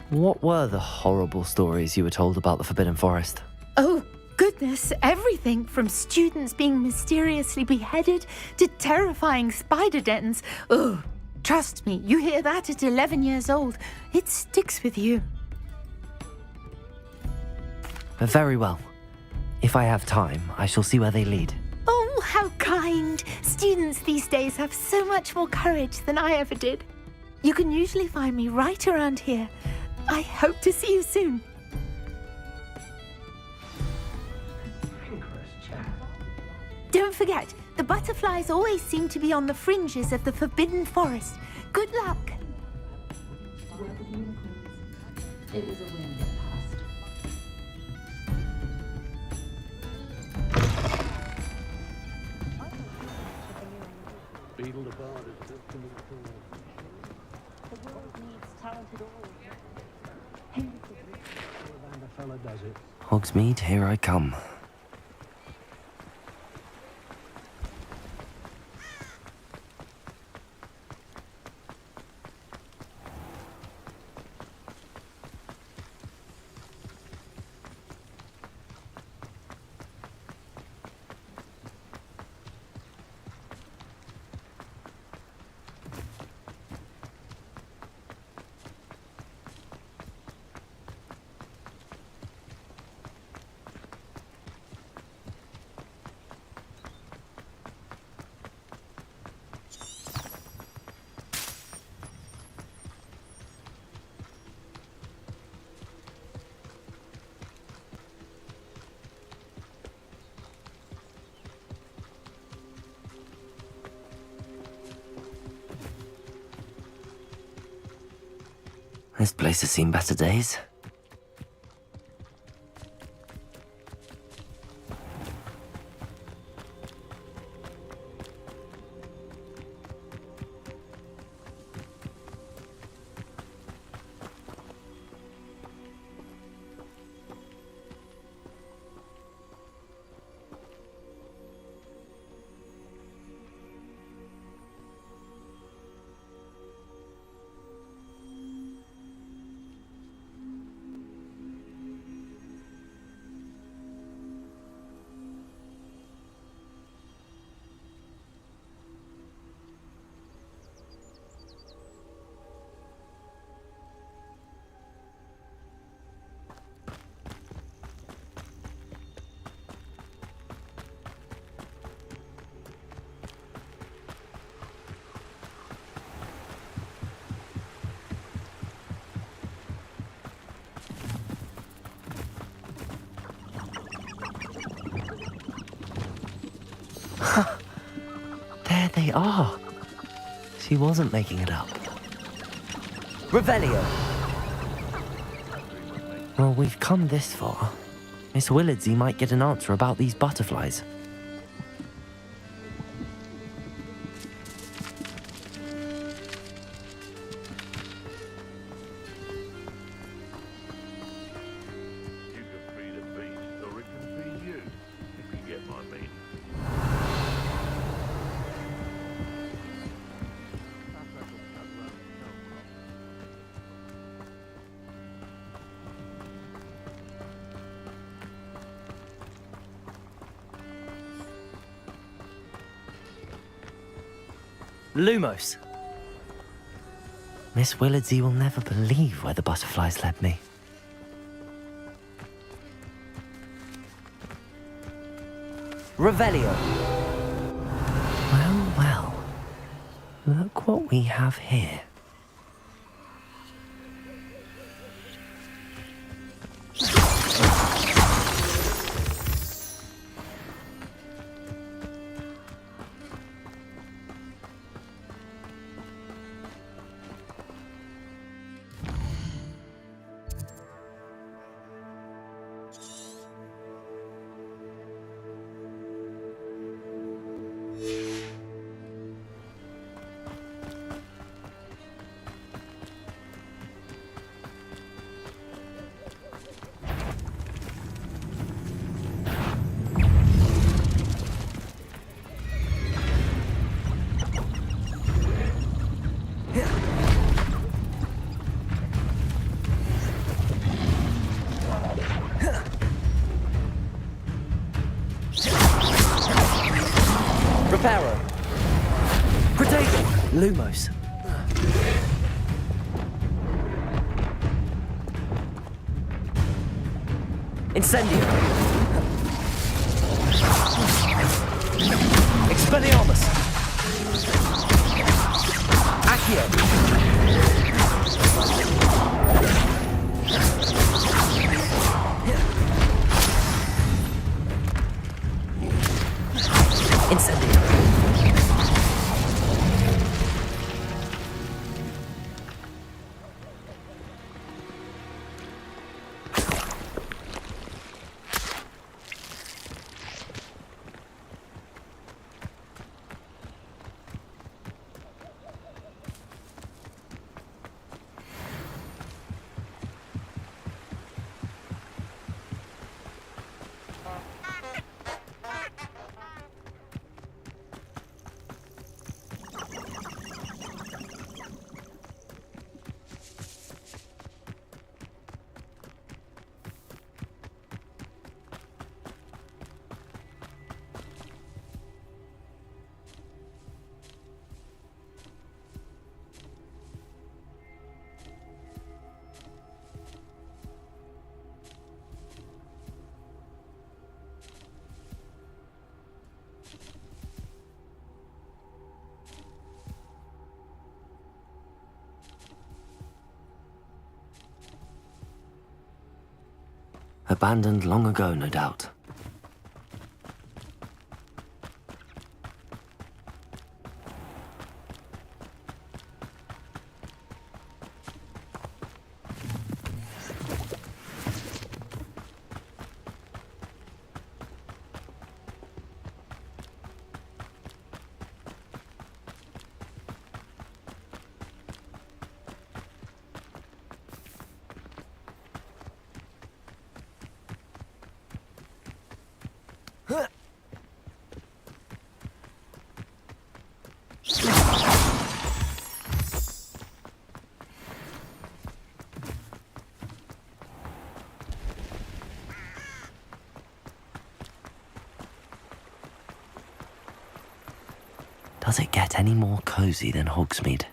What were the horrible stories you were told about the Forbidden Forest? Oh, goodness, everything from students being mysteriously beheaded to terrifying spider dens. Oh, trust me, you hear that at 11 years old, it sticks with you. Very well. If I have time, I shall see where they lead. Oh, how kind. Students these days have so much more courage than I ever did. You can usually find me right around here. I hope to see you soon. Don't forget, the butterflies always seem to be on the fringes of the Forbidden Forest. Good luck. It was a wind that passed. Beetle the bard is just coming forward. The world needs talented orators. The fella does it. Hogsmeade, here I come. This place has seen better days. There they are. She wasn't making it up. Revelio! Well, we've come this far. Miss Willardsy might get an answer about these butterflies. You can feed a beast, or it can feed you, if you get my meaning. Lumos. Miss Willardsey will never believe where the butterflies led me. Revelio. Well, well. Look what we have here. Reparo. Protego. Lumos. Incendio. Expelliarmus. Accio. Incendio. Abandoned long ago, no doubt. Does it get any more cozy than Hogsmeade?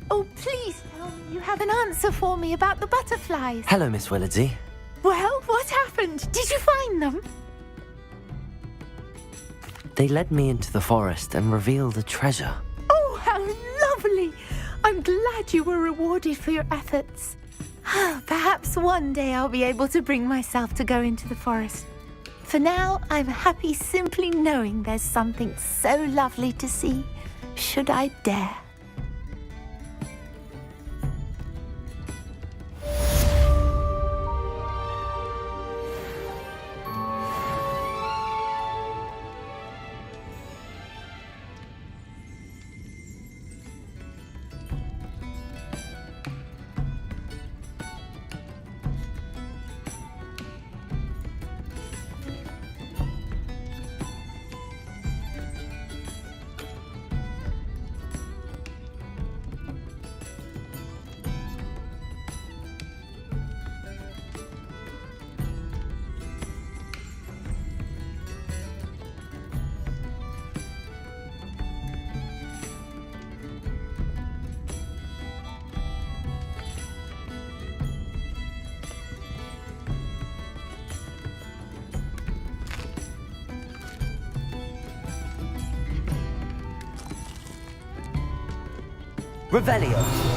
Oh, please tell me you have an answer for me about the butterflies. Hello, Miss Willardsey. Well, what happened? Did you find them? They led me into the forest and revealed a treasure. Oh, how lovely! I'm glad you were rewarded for your efforts. Perhaps one day I'll be able to bring myself to go into the forest. For now, I'm happy simply knowing there's something so lovely to see, should I dare. Revelio.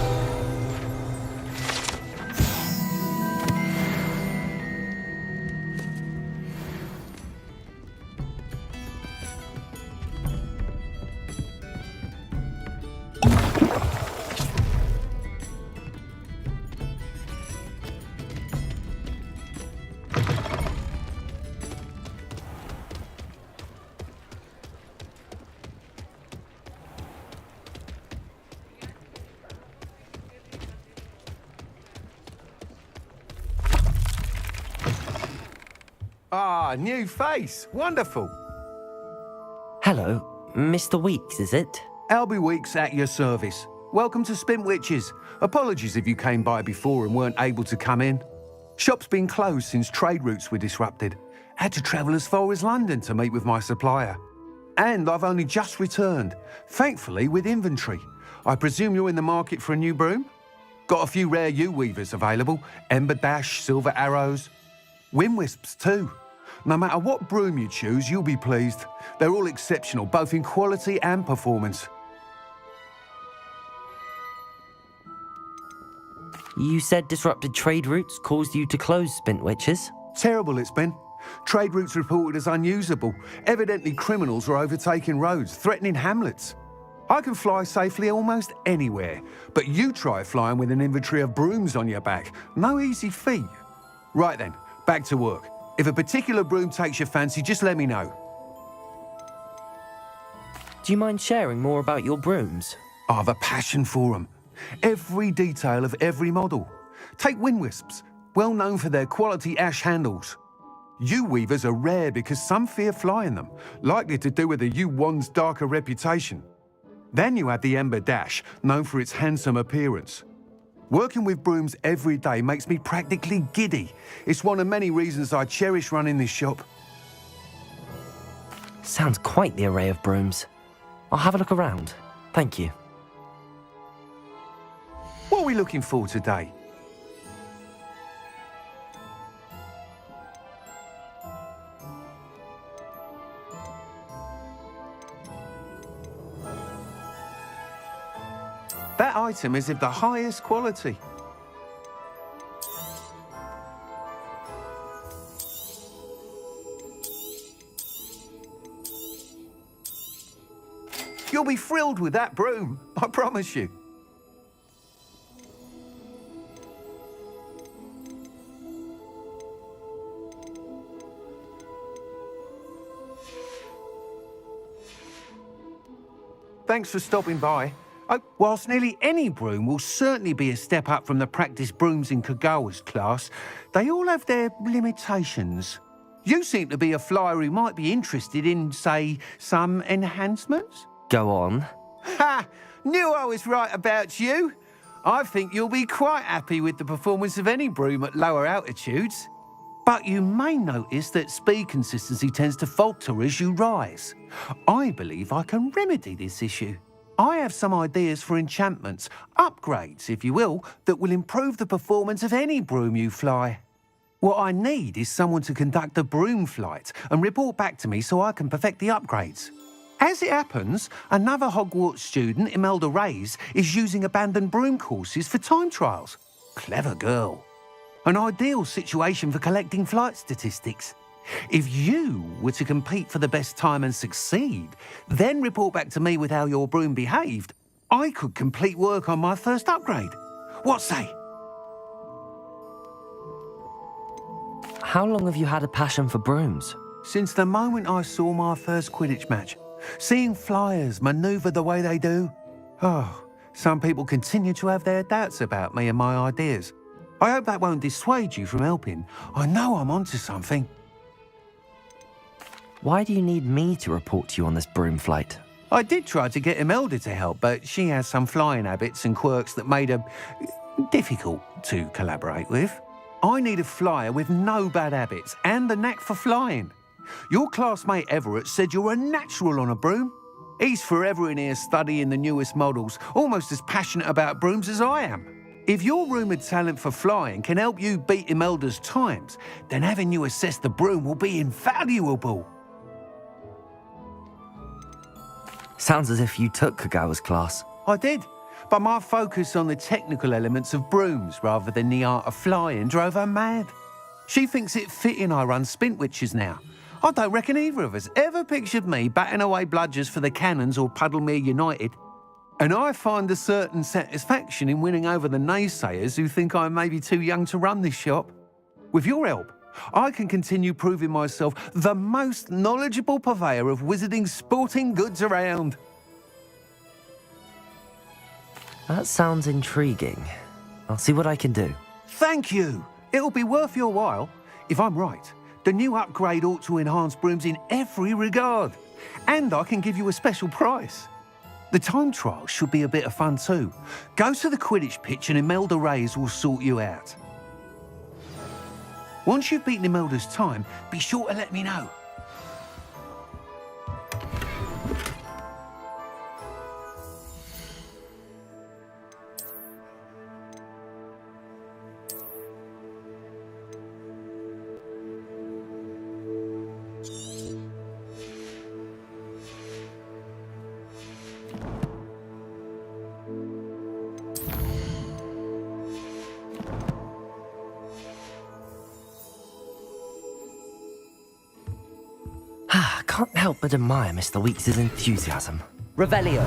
Ah, new face. Wonderful. Hello, Mr. Weeks, is it? Albie Weeks at your service. Welcome to Spintwitches. Apologies if you came by before and weren't able to come in. Shop's been closed since trade routes were disrupted. Had to travel as far as London to meet with my supplier. And I've only just returned, thankfully with inventory. I presume you're in the market for a new broom? Got a few rare U-weavers available. Ember Dash, Silver Arrows. Wind Wisps too. No matter what broom you choose, you'll be pleased. They're all exceptional, both in quality and performance. You said disrupted trade routes caused you to close Spintwitches? Terrible it's been. Trade routes reported as unusable. Evidently criminals are overtaking roads, threatening hamlets. I can fly safely almost anywhere, but you try flying with an inventory of brooms on your back. No easy feat. Right then, back to work. If a particular broom takes your fancy, just let me know. Do you mind sharing more about your brooms? I've a passion for them. Every detail of every model. Take Wind Wisps, well known for their quality ash handles. U-weavers are rare because some fear flying them, likely to do with the U-Wand's darker reputation. Then you have the Ember Dash, known for its handsome appearance. Working with brooms every day makes me practically giddy. It's one of many reasons I cherish running this shop. Sounds quite the array of brooms. I'll have a look around. Thank you. What are we looking for today? That item is of the highest quality. You'll be thrilled with that broom, I promise you. Thanks for stopping by. Whilst nearly any broom will certainly be a step up from the practice brooms in Kagawa's class, they all have their limitations. You seem to be a flyer who might be interested in, say, some enhancements? Go on. Ha! Knew I was right about you. I think you'll be quite happy with the performance of any broom at lower altitudes. But you may notice that speed consistency tends to falter as you rise. I believe I can remedy this issue. I have some ideas for enchantments, upgrades, if you will, that will improve the performance of any broom you fly. What I need is someone to conduct a broom flight and report back to me so I can perfect the upgrades. As it happens, another Hogwarts student, Imelda Reyes, is using abandoned broom courses for time trials. Clever girl. An ideal situation for collecting flight statistics. If you were to compete for the best time and succeed, then report back to me with how your broom behaved, I could complete work on my first upgrade. What say? How long have you had a passion for brooms? Since the moment I saw my first Quidditch match. Seeing flyers manoeuvre the way they do. Oh, some people continue to have their doubts about me and my ideas. I hope that won't dissuade you from helping. I know I'm onto something. Why do you need me to report to you on this broom flight? I did try to get Imelda to help, but she has some flying habits and quirks that made her difficult to collaborate with. I need a flyer with no bad habits and the knack for flying. Your classmate Everett said you're a natural on a broom. He's forever in here studying the newest models, almost as passionate about brooms as I am. If your rumoured talent for flying can help you beat Imelda's times, then having you assess the broom will be invaluable. Sounds as if you took Kagawa's class. I did, But my focus on the technical elements of brooms rather than the art of flying drove her mad. She thinks it fitting I run Spintwitches now. I don't reckon either of us ever pictured me batting away bludgers for the Cannons or Puddlemere United. And I find a certain satisfaction in winning over the naysayers who think I may be too young to run this shop. With your help, I can continue proving myself the most knowledgeable purveyor of wizarding sporting goods around. That sounds intriguing. I'll see what I can do. Thank you. It'll be worth your while. If I'm right, the new upgrade ought to enhance brooms in every regard. And I can give you a special price. The time trial should be a bit of fun too. Go to the Quidditch pitch and Imelda Reyes will sort you out. Once you've beaten Imelda's time, be sure to let me know. Can't help but admire Mr. Weeks' enthusiasm. Revelio.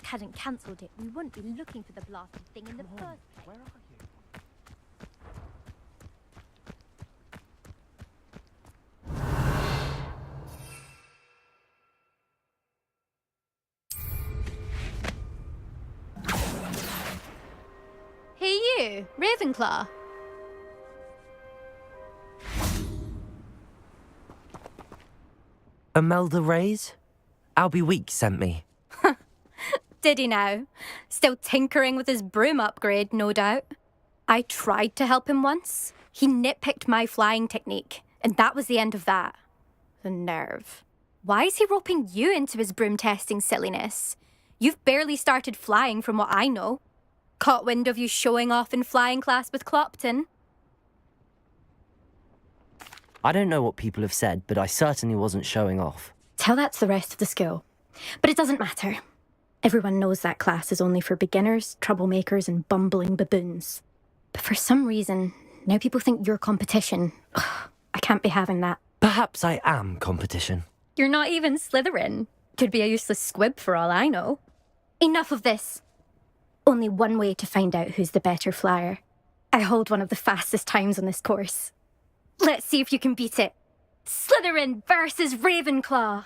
Hadn't cancelled it, we wouldn't be looking for the blasted thing in the first place. Where are you? Hey you, Ravenclaw. Imelda Reyes? Albie Weeks sent me. Did he now? Still tinkering with his broom upgrade, no doubt. I tried to help him once. He nitpicked my flying technique, and that was the end of that. The nerve. Why is he roping you into his broom testing silliness? You've barely started flying from what I know. Caught wind of you showing off in flying class with Clopton. I don't know what people have said, but I certainly wasn't showing off. Tell that to the rest of the school. But it doesn't matter. Everyone knows that class is only for beginners, troublemakers, and bumbling baboons. But for some reason, now people think you're competition. Ugh, I can't be having that. Perhaps I am competition. You're not even Slytherin. Could be a useless squib for all I know. Enough of this. Only one way to find out who's the better flyer. I hold one of the fastest times on this course. Let's see if you can beat it. Slytherin versus Ravenclaw.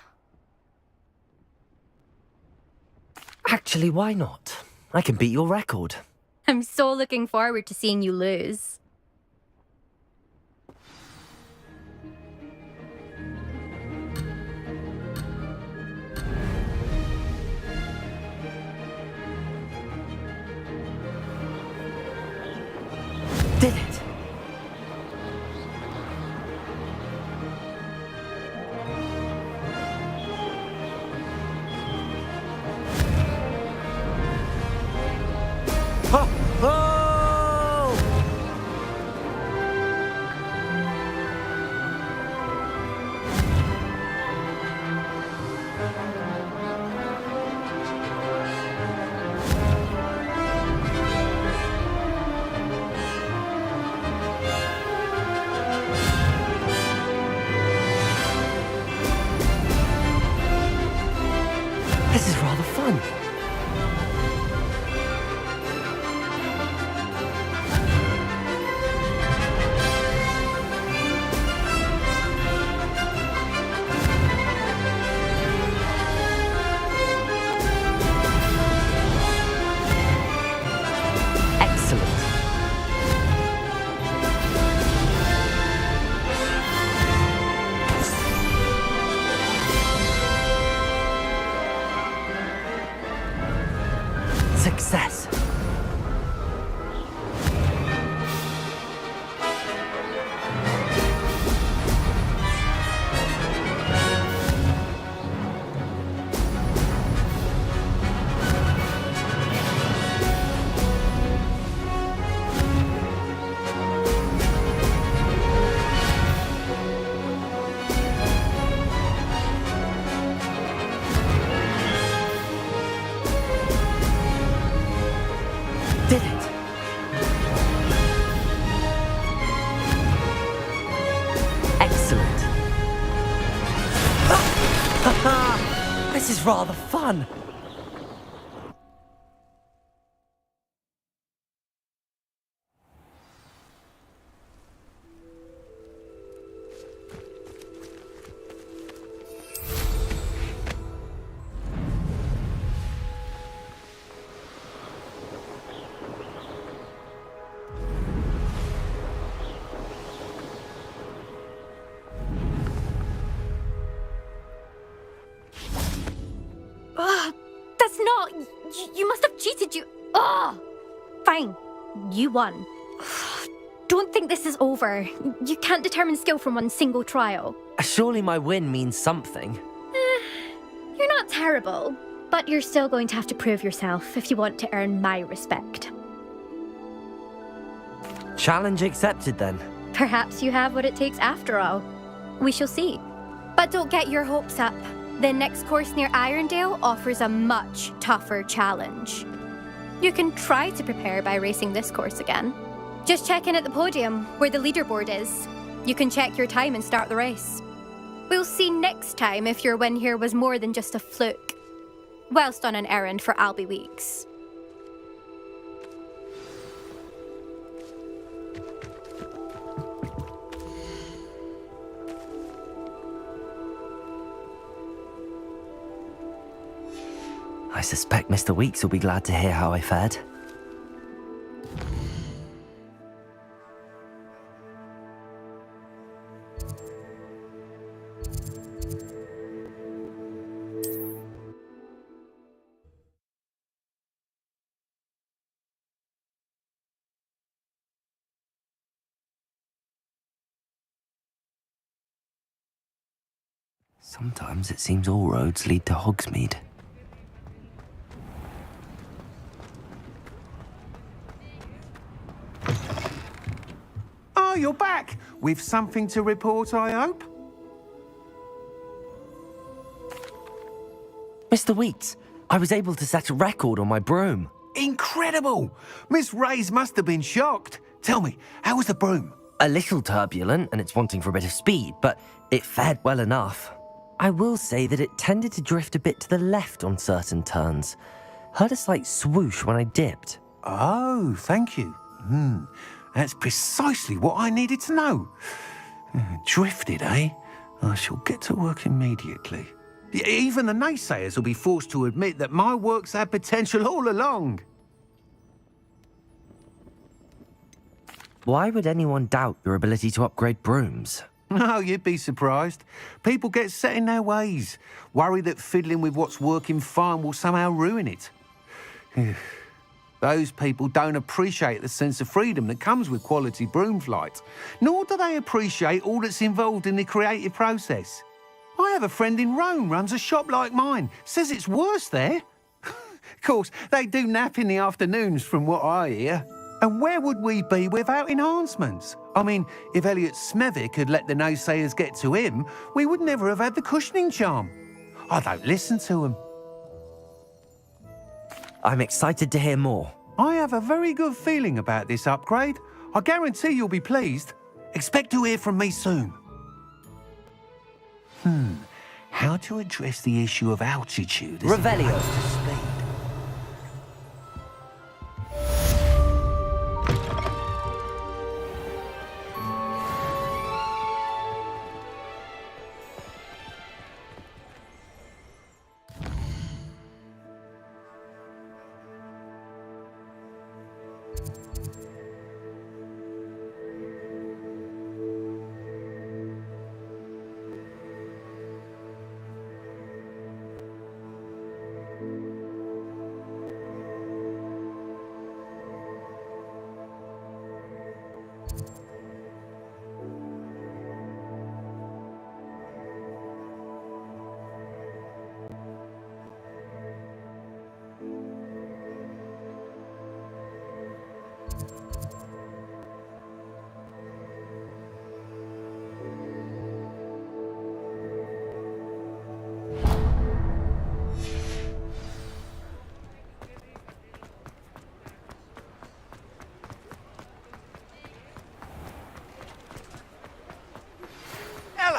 Actually, why not? I can beat your record. I'm so looking forward to seeing you lose. fun. Excellent. Success. Did it. Excellent. This is rather fun. That's not... You must have cheated, you... Ugh! Fine. You won. Don't think this is over. You can't determine skill from one single trial. Surely my win means something. You're not terrible, but you're still going to have to prove yourself if you want to earn my respect. Challenge accepted then. Perhaps you have what it takes after all. We shall see. But don't get your hopes up. The next course near Irondale offers a much tougher challenge. You can try to prepare by racing this course again. Just check in at the podium, where the leaderboard is. You can check your time and start the race. We'll see next time if your win here was more than just a fluke, whilst on an errand for Albie Weeks. I suspect Mr. Weeks will be glad to hear how I fared. Sometimes it seems all roads lead to Hogsmeade. Oh, you're back! With something to report, I hope? Mr. Weeks, I was able to set a record on my broom. Incredible! Miss Reyes must have been shocked. Tell me, how was the broom? A little turbulent, and it's wanting for a bit of speed, but it fared well enough. I will say that it tended to drift a bit to the left on certain turns. Heard a slight swoosh when I dipped. Oh, thank you. That's precisely what I needed to know. Drifted, eh? I shall get to work immediately. Even the naysayers will be forced to admit that my work's had potential all along. Why would anyone doubt your ability to upgrade brooms? No, you'd be surprised. People get set in their ways, worry that fiddling with what's working fine will somehow ruin it. Those people don't appreciate the sense of freedom that comes with quality broom flight, nor do they appreciate all that's involved in the creative process. I have a friend in Rome runs a shop like mine, says it's worse there. Of course, they do nap in the afternoons from what I hear. And where would we be without enhancements? I mean, if Elliot Smethwick had let the naysayers get to him, we would never have had the cushioning charm. I don't listen to them. I'm excited to hear more. I have a very good feeling about this upgrade. I guarantee you'll be pleased. Expect to hear from me soon. How to address the issue of altitude as Revelio. opposed to speed?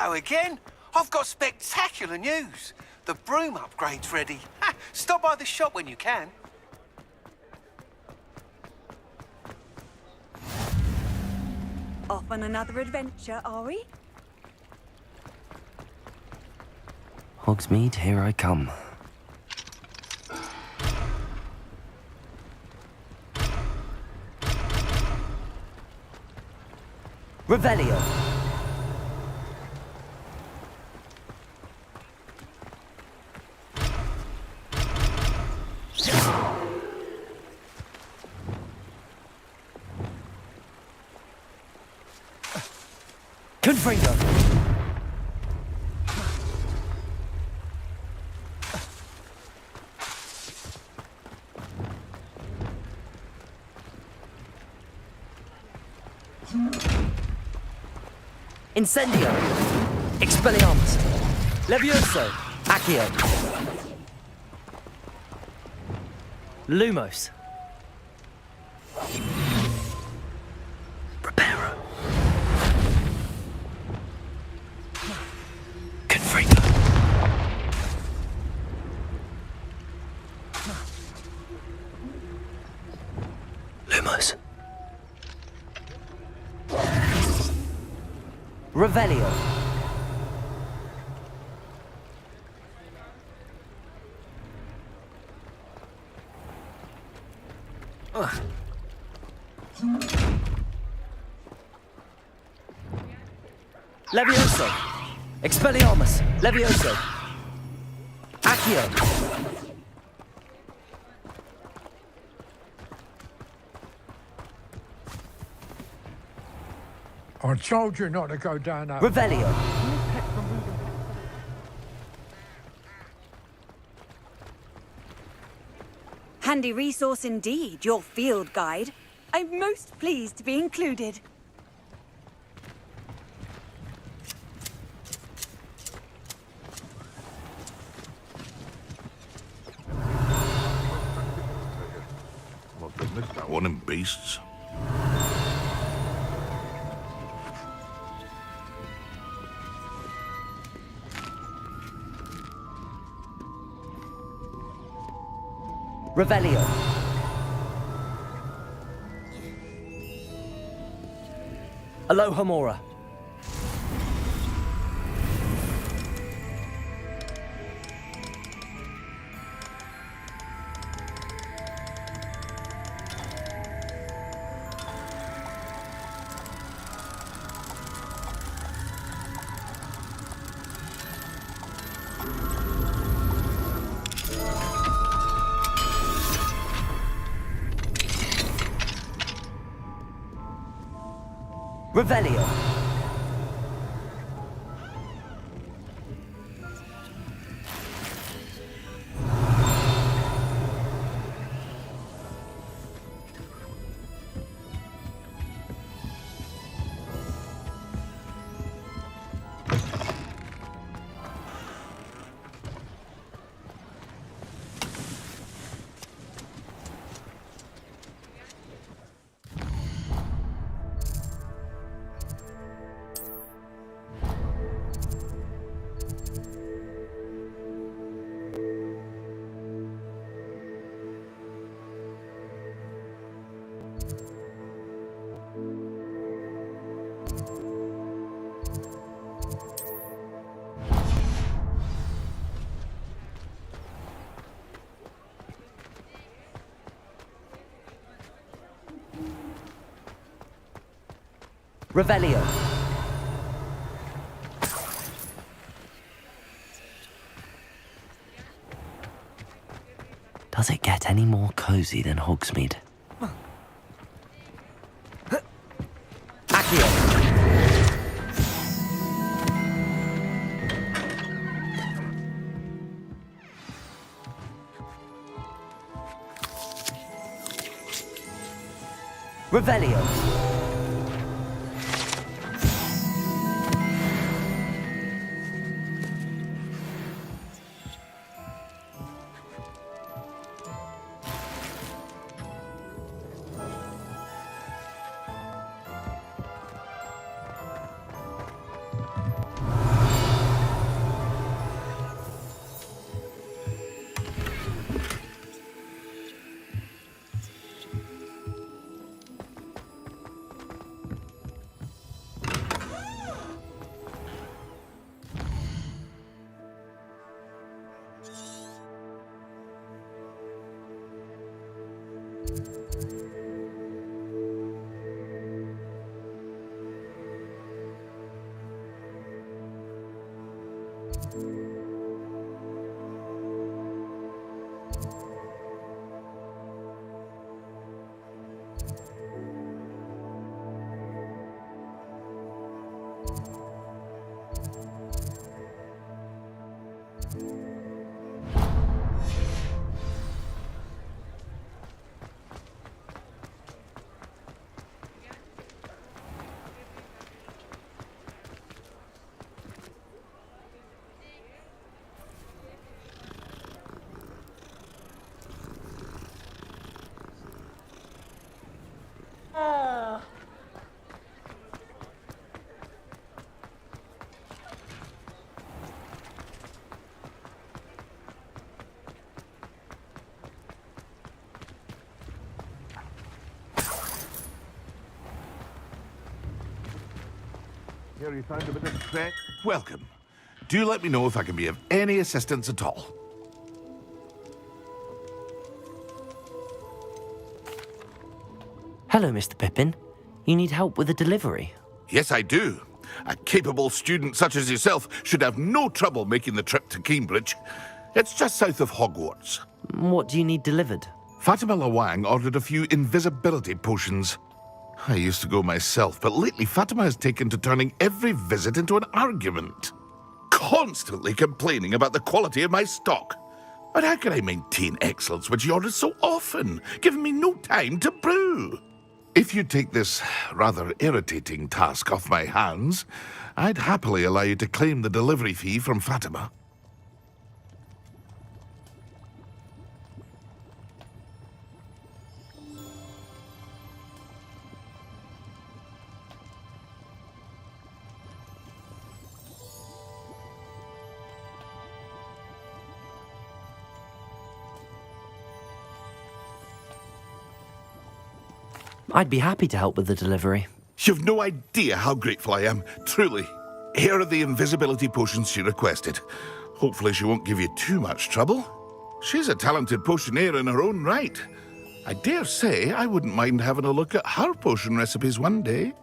Hello again. I've got spectacular news. The broom upgrade's ready. Ha, stop by the shop when you can. Off on another adventure, are we? Hogsmeade, here I come. Revelio. Confringo. Incendio. Expelliarmus. Levioso. Accio. Lumos. Reparo. Confringo. Lumos. Revelio. Levioso. Expelliarmus. Levioso. Accio. I told you not to go down that. Revelio. Handy resource indeed, your field guide. I'm most pleased to be included. Must have missed that one in beasts. Revelio. Aloha Mora. Revelio. Revelio. Does it get any more cozy than Hogsmeade? Accio. Revelio. Here you found a bit of track. Welcome. Do let me know if I can be of any assistance at all. Hello, Mr. Pippin. You need help with a delivery? Yes, I do. A capable student such as yourself should have no trouble making the trip to Cambridge. It's just south of Hogwarts. What do you need delivered? Fatima Lawang ordered a few invisibility potions. I used to go myself, but lately Fatima has taken to turning every visit into an argument. Constantly complaining about the quality of my stock. But how can I maintain excellence when she orders so often, giving me no time to brew? If you take this rather irritating task off my hands, I'd happily allow you to claim the delivery fee from Fatima. I'd be happy to help with the delivery. You've no idea how grateful I am, truly. Here are the invisibility potions she requested. Hopefully she won't give you too much trouble. She's a talented potioneer in her own right. I dare say I wouldn't mind having a look at her potion recipes one day.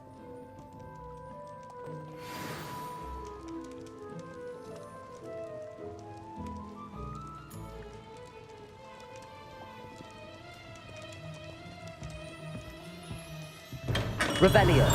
Revelio.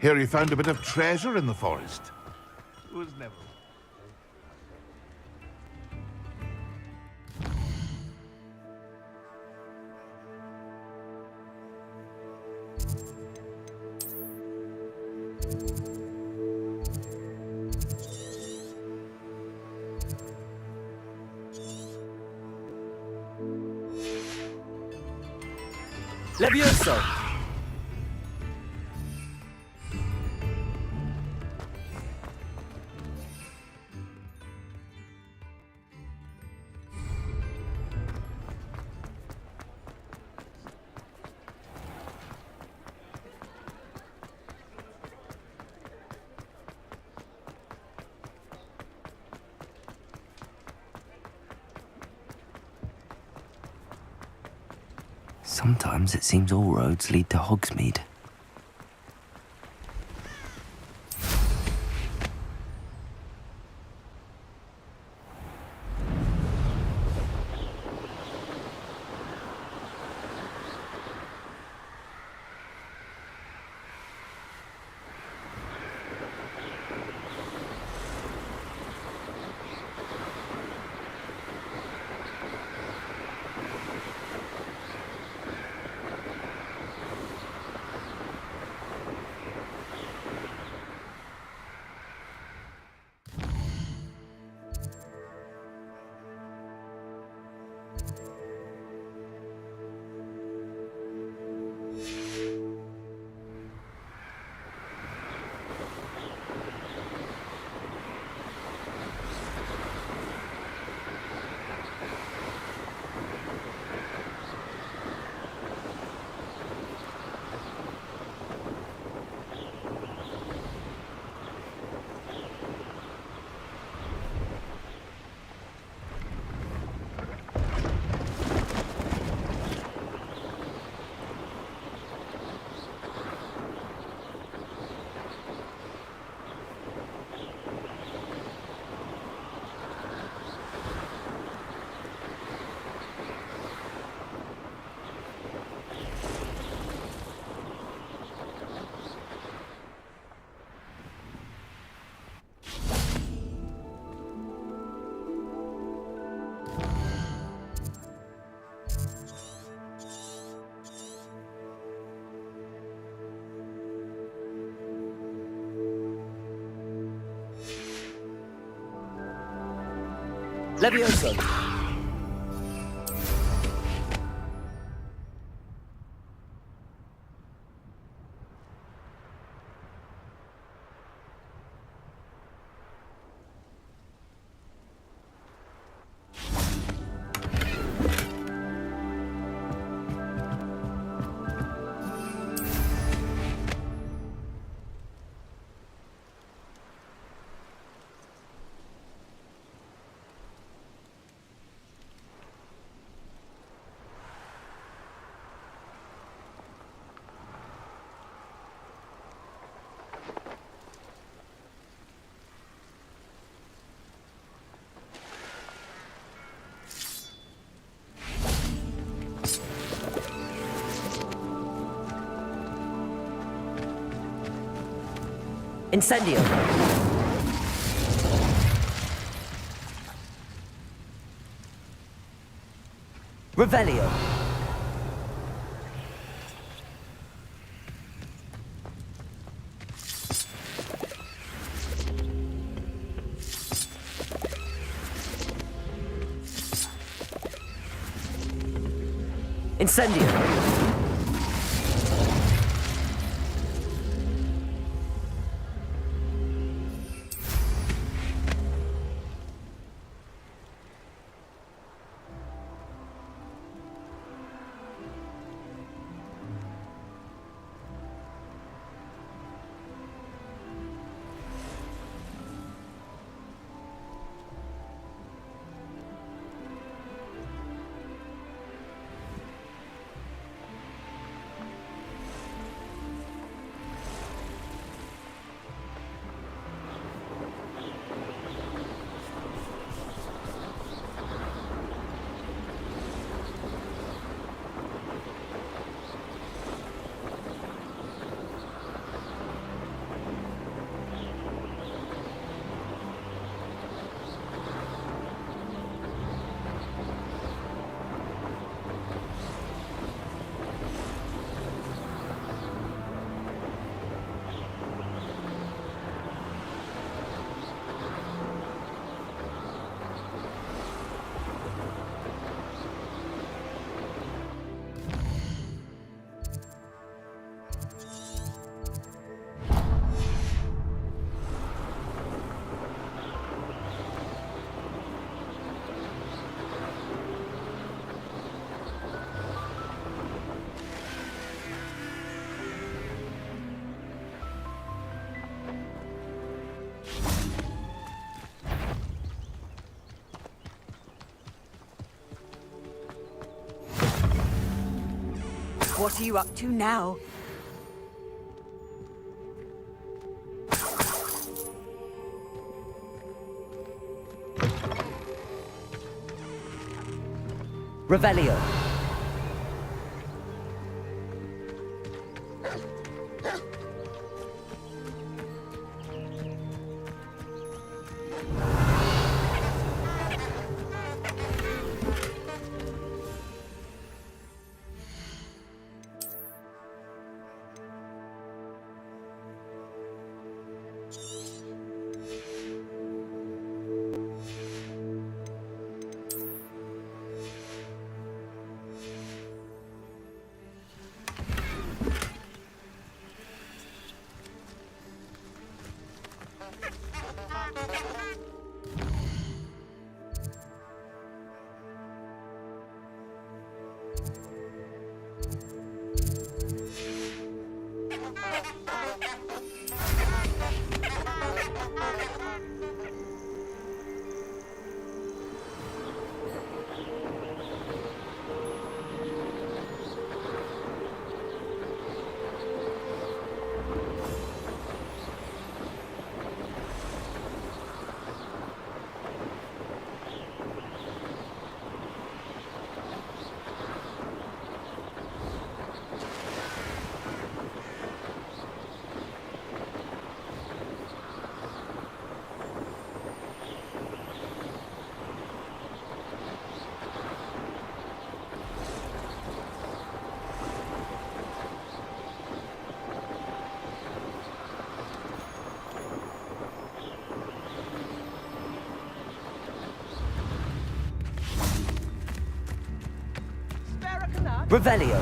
Here you found a bit of treasure in the forest. It was never... Levioso! Sometimes it seems all roads lead to Hogsmeade. Levioso. Incendio. Revelio. Incendio. What are you up to now? Revelio. Revelio.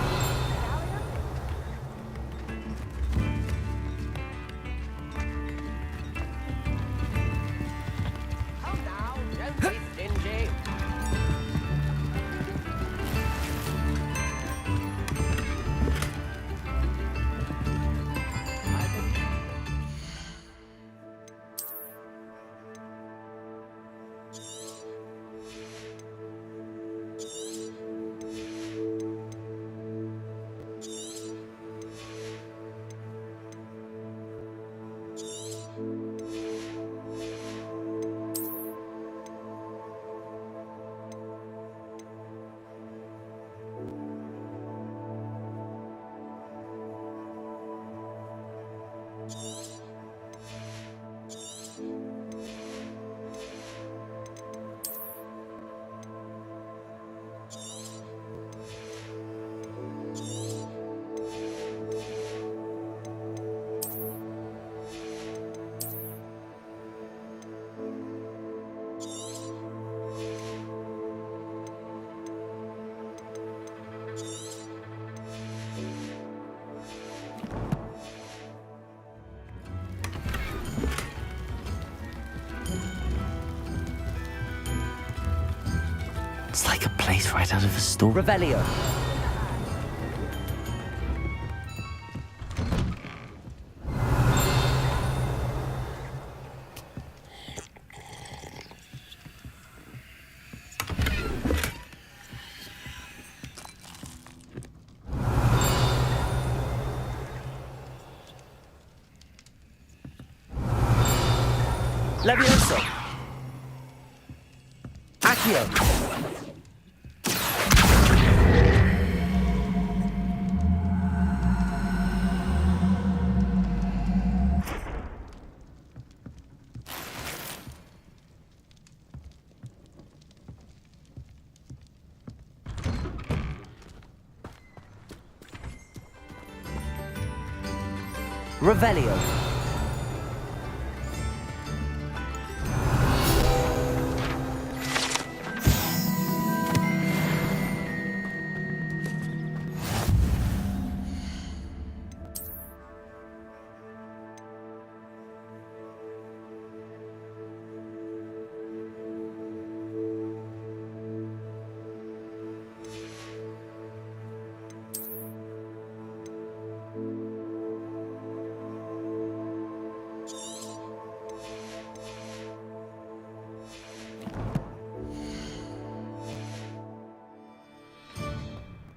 It's like a place right out of a story. Revelio. Levioso. Accio. Revelio.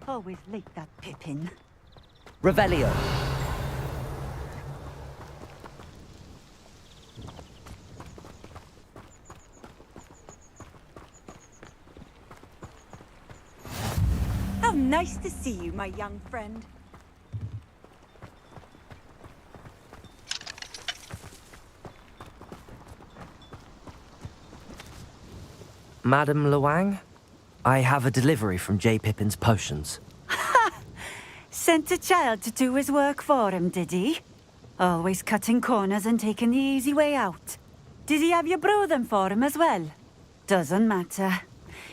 Always like that Pippin. Revelio. How nice to see you, my young friend. Madam Luang, I have a delivery from J. Pippin's Potions. Sent a child to do his work for him, did he? Always cutting corners and taking the easy way out. Did he have you brew them for him as well? Doesn't matter.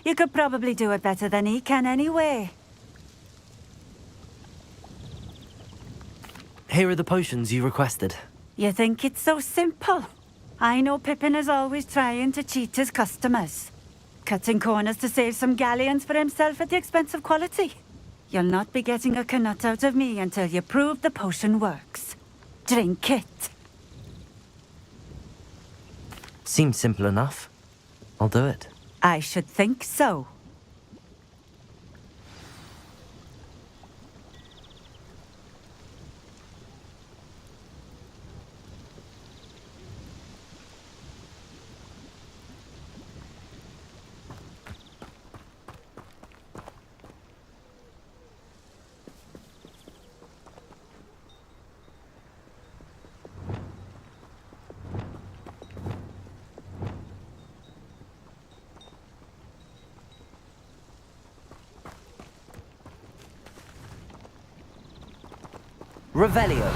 You could probably do it better than he can anyway. Here are the potions you requested. You think it's so simple? I know Pippin is always trying to cheat his customers. Cutting corners to save some galleons for himself at the expense of quality. You'll not be getting a canut out of me until you prove the potion works. Drink it. Seems simple enough. I'll do it. I should think so. Revelio.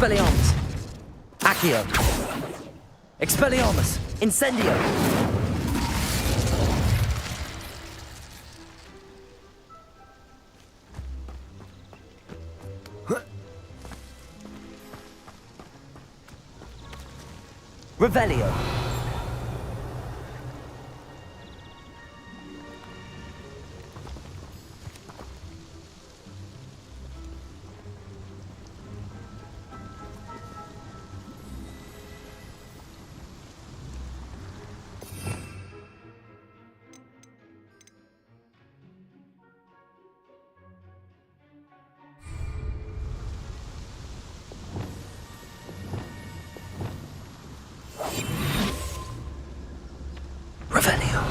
Expelliarmus! Accio! Expelliarmus! Incendio! Revelio! Revelio.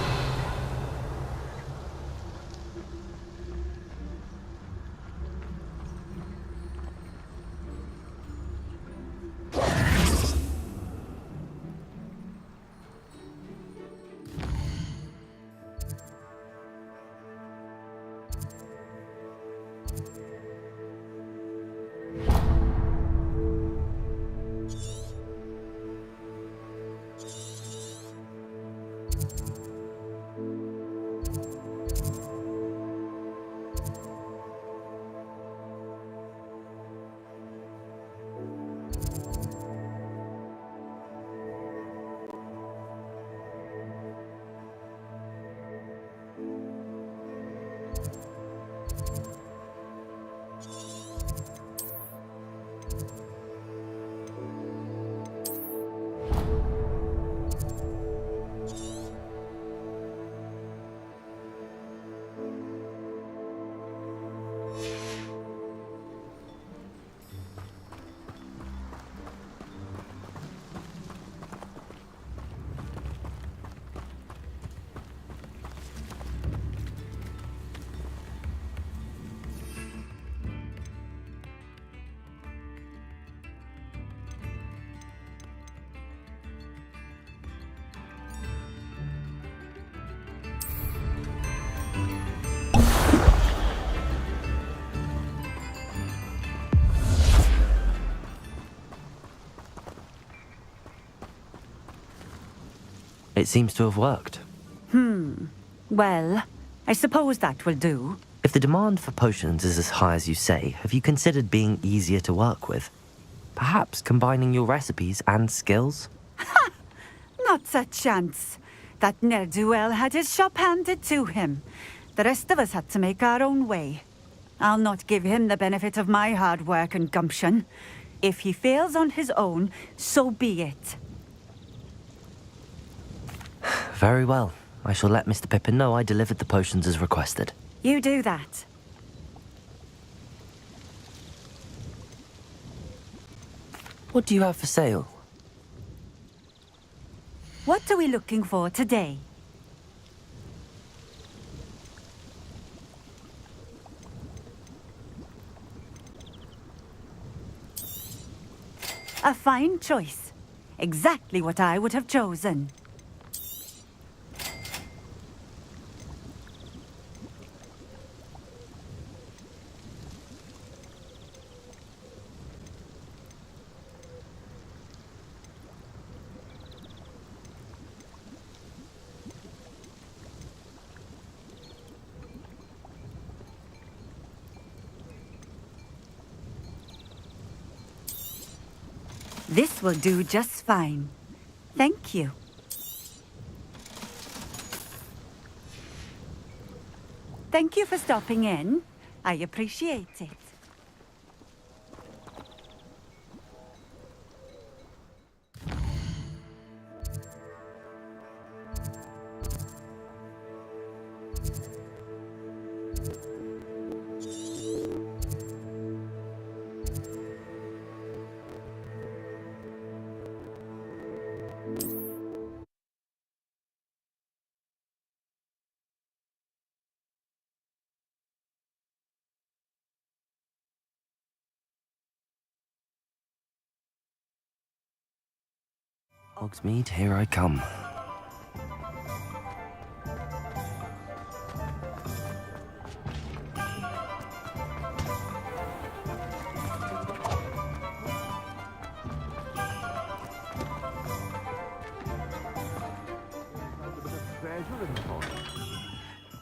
It seems to have worked. Well, I suppose that will do. If the demand for potions is as high as you say, have you considered being easier to work with? Perhaps combining your recipes and skills? Not a chance. That ne'er-do-well had his shop handed to him. The rest of us had to make our own way. I'll not give him the benefit of my hard work and gumption. If he fails on his own, so be it. Very well. I shall let Mr. Pippin know I delivered the potions as requested. You do that. What do you have for sale? What are we looking for today? A fine choice. Exactly what I would have chosen. This will do just fine. Thank you. Thank you for stopping in. I appreciate it. Hogsmeade, here I come.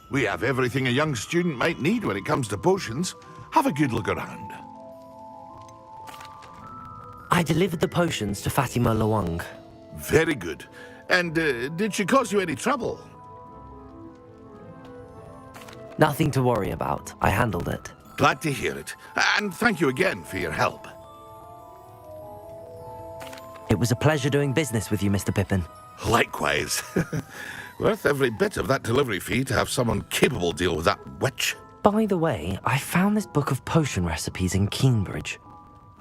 We have everything a young student might need when it comes to potions. Have a good look around. I delivered the potions to Fatima Lawang. Very good. And did she cause you any trouble? Nothing to worry about. I handled it. Glad to hear it. And thank you again for your help. It was a pleasure doing business with you, Mr. Pippin. Likewise. Worth every bit of that delivery fee to have someone capable deal with that witch. By the way, I found this book of potion recipes in Cambridge.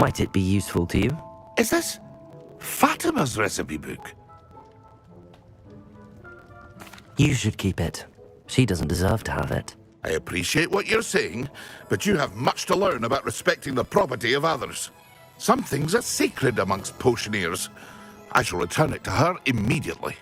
Might it be useful to you? Is this Fatima's recipe book? You should keep it. She doesn't deserve to have it. I appreciate what you're saying, but you have much to learn about respecting the property of others. Some things are sacred amongst potioneers. I shall return it to her immediately.